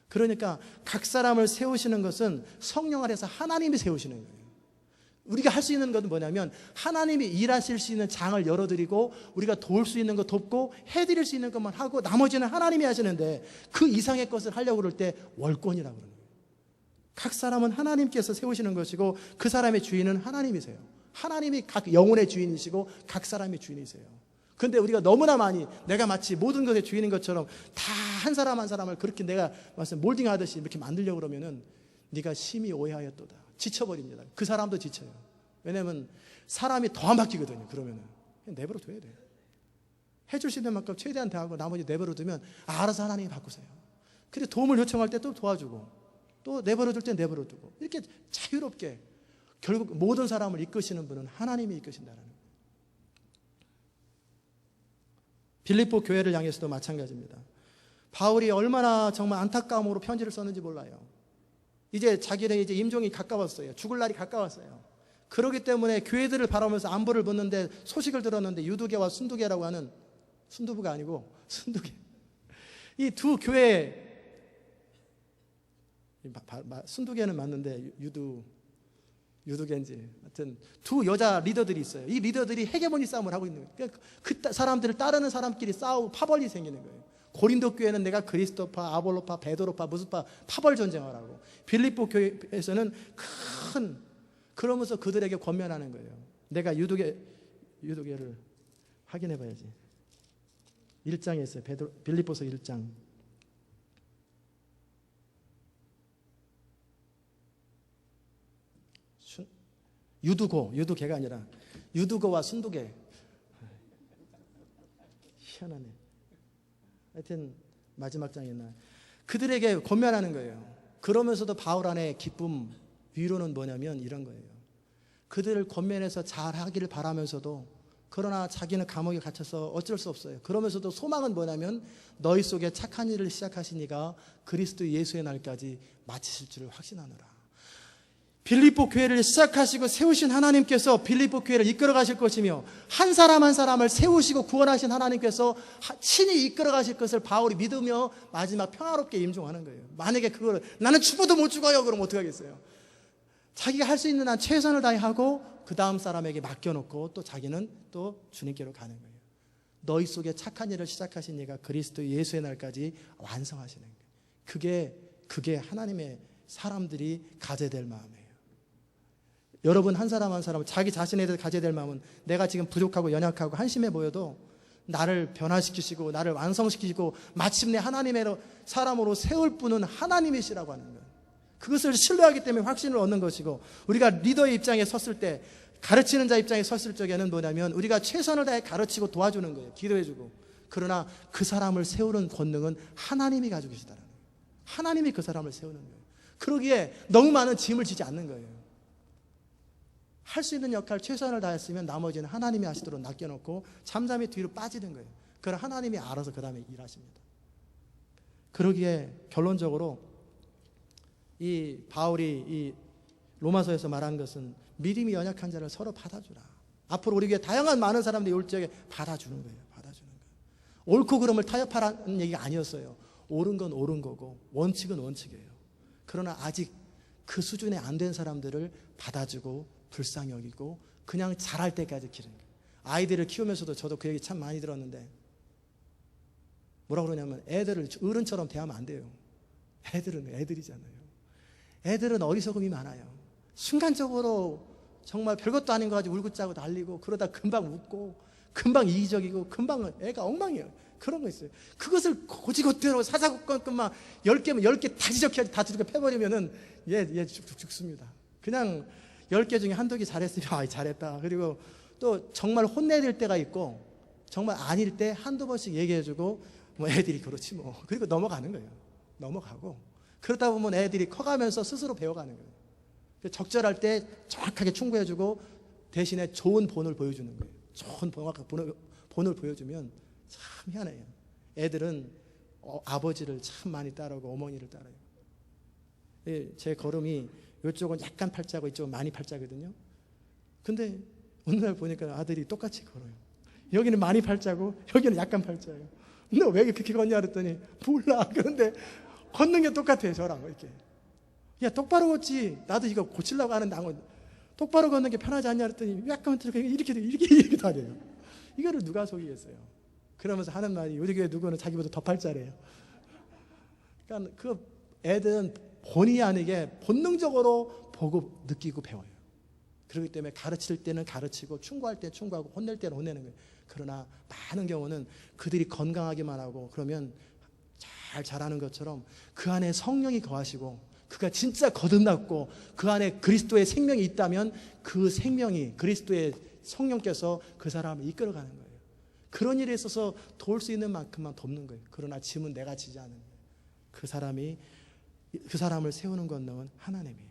Speaker 1: 그러니까 각 사람을 세우시는 것은 성령 아래서 하나님이 세우시는 거예요. 우리가 할 수 있는 것은 뭐냐면 하나님이 일하실 수 있는 장을 열어드리고 우리가 도울 수 있는 거 돕고 해드릴 수 있는 것만 하고 나머지는 하나님이 하시는데 그 이상의 것을 하려고 그럴 때 월권이라고 그러는 거예요. 각 사람은 하나님께서 세우시는 것이고 그 사람의 주인은 하나님이세요. 하나님이 각 영혼의 주인이시고 각 사람의 주인이세요. 근데 우리가 너무나 많이 내가 마치 모든 것의 주인인 것처럼 다 한 사람 한 사람을 그렇게 내가 몰딩하듯이 이렇게 만들려고 그러면은 네가 심히 오해하였도다. 지쳐버립니다. 그 사람도 지쳐요. 왜냐하면 사람이 더 안 바뀌거든요. 그러면은 내버려 둬야 돼요. 해줄 수 있는 만큼 최대한 다하고 나머지 내버려 두면 알아서 하나님이 바꾸세요. 근데 도움을 요청할 때 또 도와주고 또 내버려 둘 때 내버려 두고 이렇게 자유롭게 결국 모든 사람을 이끄시는 분은 하나님이 이끄신다는 거예요. 빌립보 교회를 향해서도 마찬가지입니다. 바울이 얼마나 정말 안타까움으로 편지를 썼는지 몰라요. 이제 자기는 이제 임종이 가까웠어요. 죽을 날이 가까웠어요. 그렇기 때문에 교회들을 바라보면서 안부를 묻는데 소식을 들었는데 유두계와 순두계라고 하는 순두부가 아니고 순두계 이 두 교회 순두계는 맞는데 유두계인지 하여튼 두 여자 리더들이 있어요. 이 리더들이 헤게모니 싸움을 하고 있는 거예요. 그러니까 그 사람들을 따르는 사람끼리 싸우고 파벌이 생기는 거예요. 고린도 교회는 내가 그리스도파, 아볼로파, 베드로파, 무슨 파 파벌 전쟁을 하고 빌립보 교회에서는 그러면서 그들에게 권면하는 거예요. 내가 유두계를 확인해 봐야지. 1장에 있어요. 빌립보서 1장. 유두계가 아니라 유두고와 순두계. 희한하네. 하여튼 마지막 장에 있나 그들에게 권면하는 거예요. 그러면서도 바울 안에 기쁨, 위로는 뭐냐면 이런 거예요. 그들을 권면해서 잘하기를 바라면서도 그러나 자기는 감옥에 갇혀서 어쩔 수 없어요. 그러면서도 소망은 뭐냐면 너희 속에 착한 일을 시작하신 이가 그리스도 예수의 날까지 마치실 줄을 확신하노라. 빌립보 교회를 시작하시고 세우신 하나님께서 빌립보 교회를 이끌어 가실 것이며 한 사람 한 사람을 세우시고 구원하신 하나님께서 친히 이끌어 가실 것을 바울이 믿으며 마지막 평화롭게 임종하는 거예요. 만약에 그걸 나는 죽어도 못 죽어요 그럼 어떻게 하겠어요? 자기가 할 수 있는 한 최선을 다하고 그 다음 사람에게 맡겨놓고 또 자기는 또 주님께로 가는 거예요. 너희 속에 착한 일을 시작하신 이가 그리스도 예수의 날까지 완성하시는 거예요. 그게 하나님의 사람들이 가져야 될 마음이에요. 여러분 한 사람 한 사람 자기 자신에 대해서 가져야 될 마음은 내가 지금 부족하고 연약하고 한심해 보여도 나를 변화시키시고 나를 완성시키시고 마침내 하나님의 사람으로 세울 분은 하나님이시라고 하는 거예요. 그것을 신뢰하기 때문에 확신을 얻는 것이고 우리가 리더의 입장에 섰을 때 가르치는 자 입장에 섰을 적에는 뭐냐면 우리가 최선을 다해 가르치고 도와주는 거예요. 기도해주고. 그러나 그 사람을 세우는 권능은 하나님이 가지고 계시다는 거예요. 하나님이 그 사람을 세우는 거예요. 그러기에 너무 많은 짐을 지지 않는 거예요. 할 수 있는 역할 최선을 다했으면 나머지는 하나님이 하시도록 낚여놓고 잠잠히 뒤로 빠지는 거예요. 그럼 하나님이 알아서 그 다음에 일하십니다. 그러기에 결론적으로 이 바울이 이 로마서에서 말한 것은 믿음이 연약한 자를 서로 받아주라. 앞으로 우리 교회 다양한 많은 사람들이 올 적에 받아주는 거예요. 받아주는 거예요. 옳고 그름을 타협하라는 얘기가 아니었어요. 옳은 건 옳은 거고 원칙은 원칙이에요. 그러나 아직 그 수준에 안 된 사람들을 받아주고 불쌍히 여기고 그냥 잘할 때까지 기르는 거예요. 아이들을 키우면서도 저도 그 얘기 참 많이 들었는데 뭐라 그러냐면 애들을 어른처럼 대하면 안 돼요. 애들은 애들이잖아요. 애들은 어리석음이 많아요. 순간적으로 정말 별것도 아닌 거 가지고 울고 짜고 달리고 그러다 금방 웃고 금방 이기적이고 금방 애가 엉망이에요. 그런 거 있어요. 그것을 고지고대로 사사건건만 10개면 10개 다 지적해 패버리면은 얘 죽습니다. 그냥 10개 중에 한두 개 잘했으면 아, 잘했다. 그리고 또 정말 혼내야 될 때가 있고 정말 아닐 때 한두 번씩 얘기해주고 뭐 애들이 그렇지 뭐. 그리고 넘어가는 거예요. 넘어가고 그러다 보면 애들이 커가면서 스스로 배워가는 거예요. 적절할 때 정확하게 충고해주고 대신에 좋은 본을 보여주는 거예요. 좋은 본을 보여주면 참 희한해요. 애들은 아버지를 참 많이 따르고 어머니를 따라요. 제 걸음이 이쪽은 약간 팔자고 이쪽은 많이 팔자거든요. 근데 어느 날 보니까 아들이 똑같이 걸어요. 여기는 많이 팔자고 여기는 약간 팔자예요. 너 왜 이렇게 걷냐 그랬더니 몰라. 그런데 걷는 게 똑같아요. 저랑 이렇게. 야 똑바로 걷지. 나도 이거 고치려고 하는데 똑바로 걷는 게 편하지 않냐 그랬더니 약간 이렇게 다녀요. 이거를 누가 속이겠어요. 그러면서 하는 말이 우리 교회 누구는 자기보다 더 팔자래요. 그러니까 그 애들은 본의 아니게 본능적으로 보고 느끼고 배워요. 그렇기 때문에 가르칠 때는 가르치고 충고할 때는 충고하고 혼낼 때는 혼내는 거예요. 그러나 많은 경우는 그들이 건강하기만 하고 그러면 잘 자라는 것처럼 그 안에 성령이 거하시고 그가 진짜 거듭났고 그 안에 그리스도의 생명이 있다면 그 생명이 그리스도의 성령께서 그 사람을 이끌어가는 거예요. 그런 일에 있어서 도울 수 있는 만큼만 돕는 거예요. 그러나 짐은 내가 지지 않는 거예요. 그 사람을 세우는 권능은 하나님이에요.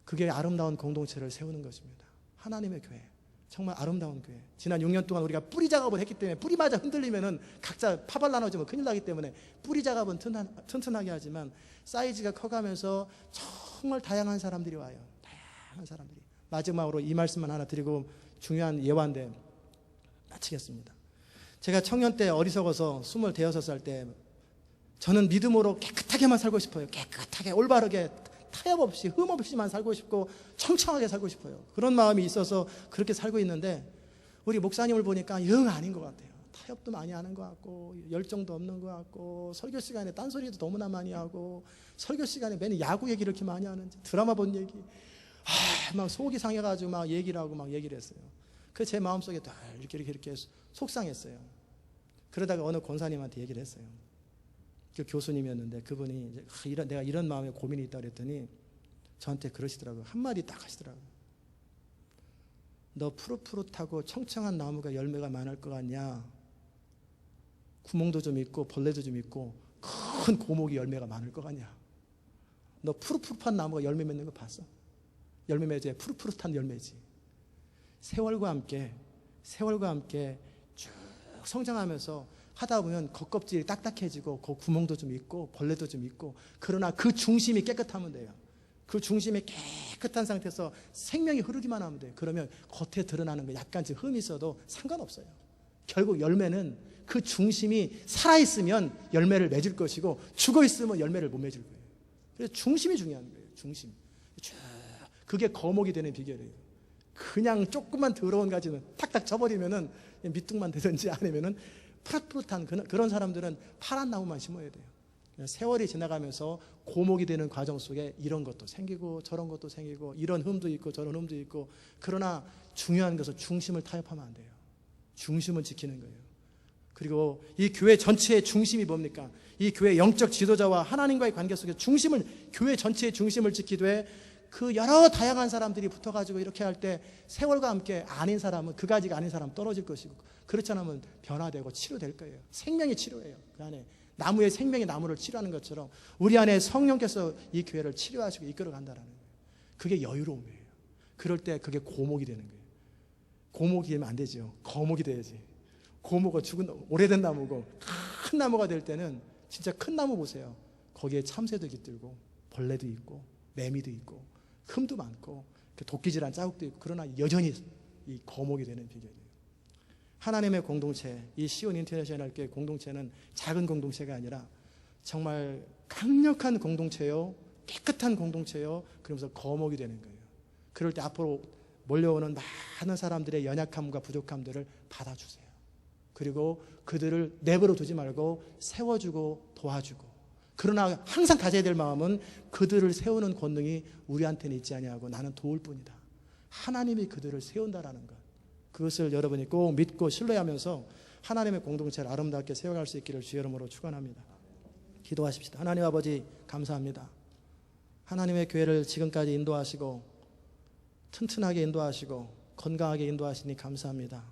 Speaker 1: 그게 아름다운 공동체를 세우는 것입니다. 하나님의 교회, 정말 아름다운 교회. 지난 6년 동안 우리가 뿌리 작업을 했기 때문에 뿌리마저 흔들리면은 각자 파발 나눠지면 큰일 나기 때문에 뿌리 작업은 튼튼하게 하지만 사이즈가 커가면서 정말 다양한 사람들이 와요. 다양한 사람들이. 마지막으로 이 말씀만 하나 드리고 중요한 예화인데 마치겠습니다. 제가 청년 때 어리석어서 26살 때 저는 믿음으로 깨끗하게만 살고 싶어요. 깨끗하게 올바르게 타협 없이 흠 없이만 살고 싶고 청청하게 살고 싶어요. 그런 마음이 있어서 그렇게 살고 있는데 우리 목사님을 보니까 영 아닌 것 같아요. 타협도 많이 하는 것 같고 열정도 없는 것 같고 설교 시간에 딴소리도 너무나 많이 하고 설교 시간에 맨날 야구 얘기를 이렇게 많이 하는지 드라마 본 얘기 막 속이 상해가지고 막 얘기를 하고 막 얘기를 했어요. 그 제 마음속에 다 이렇게 속상했어요. 그러다가 어느 권사님한테 얘기를 했어요. 그 교수님이었는데 그분이 이제 내가 이런 마음에 고민이 있다 그랬더니 저한테 그러시더라고요. 한마디 딱 하시더라고요. 너 푸릇푸릇하고 청청한 나무가 열매가 많을 것 같냐? 구멍도 좀 있고 벌레도 좀 있고 큰 고목이 열매가 많을 것 같냐? 너 푸릇푸릇한 나무가 열매 맺는 거 봤어? 열매 맺어야 푸릇푸릇한 열매지. 세월과 함께 쭉 성장하면서 하다 보면 겉껍질이 딱딱해지고 그 구멍도 좀 있고 벌레도 좀 있고 그러나 그 중심이 깨끗하면 돼요. 그 중심이 깨끗한 상태에서 생명이 흐르기만 하면 돼요. 그러면 겉에 드러나는 거 약간 흠이 있어도 상관없어요. 결국 열매는 그 중심이 살아있으면 열매를 맺을 것이고 죽어있으면 열매를 못 맺을 거예요. 그래서 중심이 중요한 거예요. 중심. 그게 거목이 되는 비결이에요. 그냥 조금만 더러운 가지는 탁탁 쳐버리면은 밑둥만 되든지 아니면은 푸릇푸릇한 그런 사람들은 파란 나무만 심어야 돼요. 세월이 지나가면서 고목이 되는 과정 속에 이런 것도 생기고 저런 것도 생기고 이런 흠도 있고 저런 흠도 있고 그러나 중요한 것은 중심을 타협하면 안 돼요. 중심을 지키는 거예요. 그리고 이 교회 전체의 중심이 뭡니까? 이 교회 영적 지도자와 하나님과의 관계 속에 교회 전체의 중심을 지키되 그 여러 다양한 사람들이 붙어가지고 이렇게 할 때 세월과 함께 아닌 사람은 그 가지가 아닌 사람 떨어질 것이고 그렇지 않으면 변화되고 치료될 거예요. 생명이 치료예요. 그 안에 나무의 생명이 나무를 치료하는 것처럼 우리 안에 성령께서 이 교회를 치료하시고 이끌어 간다는 거예요. 그게 여유로움이에요. 그럴 때 그게 고목이 되는 거예요. 고목이 되면 안 되죠. 거목이 돼야지. 고목은 죽은 오래된 나무고 큰 나무가 될 때는 진짜 큰 나무 보세요. 거기에 참새도 깃들고 벌레도 있고 매미도 있고 흠도 많고 도끼질한 자국도 있고 그러나 여전히 이 거목이 되는 비결이에요. 하나님의 공동체, 이 시온 인터내셔널 교회 공동체는 작은 공동체가 아니라 정말 강력한 공동체요, 깨끗한 공동체요, 그러면서 거목이 되는 거예요. 그럴 때 앞으로 몰려오는 많은 사람들의 연약함과 부족함들을 받아주세요. 그리고 그들을 내버려 두지 말고 세워주고 도와주고 그러나 항상 가져야 될 마음은 그들을 세우는 권능이 우리한테는 있지 아니하고 나는 도울 뿐이다. 하나님이 그들을 세운다라는 것. 그것을 여러분이 꼭 믿고 신뢰하면서 하나님의 공동체를 아름답게 세워갈 수 있기를 주의 이름으로 축원합니다. 기도하십시다. 하나님 아버지 감사합니다. 하나님의 교회를 지금까지 인도하시고 튼튼하게 인도하시고 건강하게 인도하시니 감사합니다.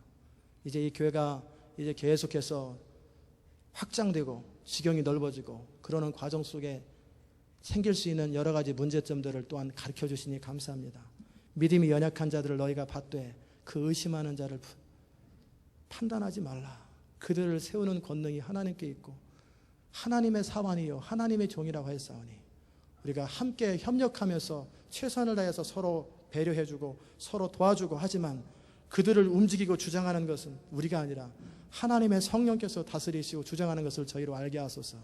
Speaker 1: 이제 이 교회가 이제 계속해서 확장되고 지경이 넓어지고 그러는 과정 속에 생길 수 있는 여러 가지 문제점들을 또한 가르쳐 주시니 감사합니다. 믿음이 연약한 자들을 너희가 받되 그 의심하는 자를 판단하지 말라. 그들을 세우는 권능이 하나님께 있고 하나님의 사환이요 하나님의 종이라고 하였사오니 우리가 함께 협력하면서 최선을 다해서 서로 배려해주고 서로 도와주고 하지만 그들을 움직이고 주장하는 것은 우리가 아니라 하나님의 성령께서 다스리시고 주장하는 것을 저희로 알게 하소서.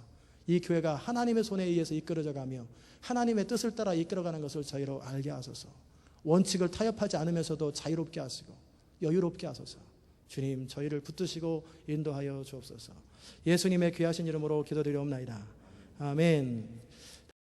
Speaker 1: 이 교회가 하나님의 손에 의해서 이끌어져 가며 하나님의 뜻을 따라 이끌어가는 것을 저희로 알게 하소서. 원칙을 타협하지 않으면서도 자유롭게 하시고 여유롭게 하소서. 주님 저희를 붙드시고 인도하여 주옵소서. 예수님의 귀하신 이름으로 기도드리옵나이다. 아멘.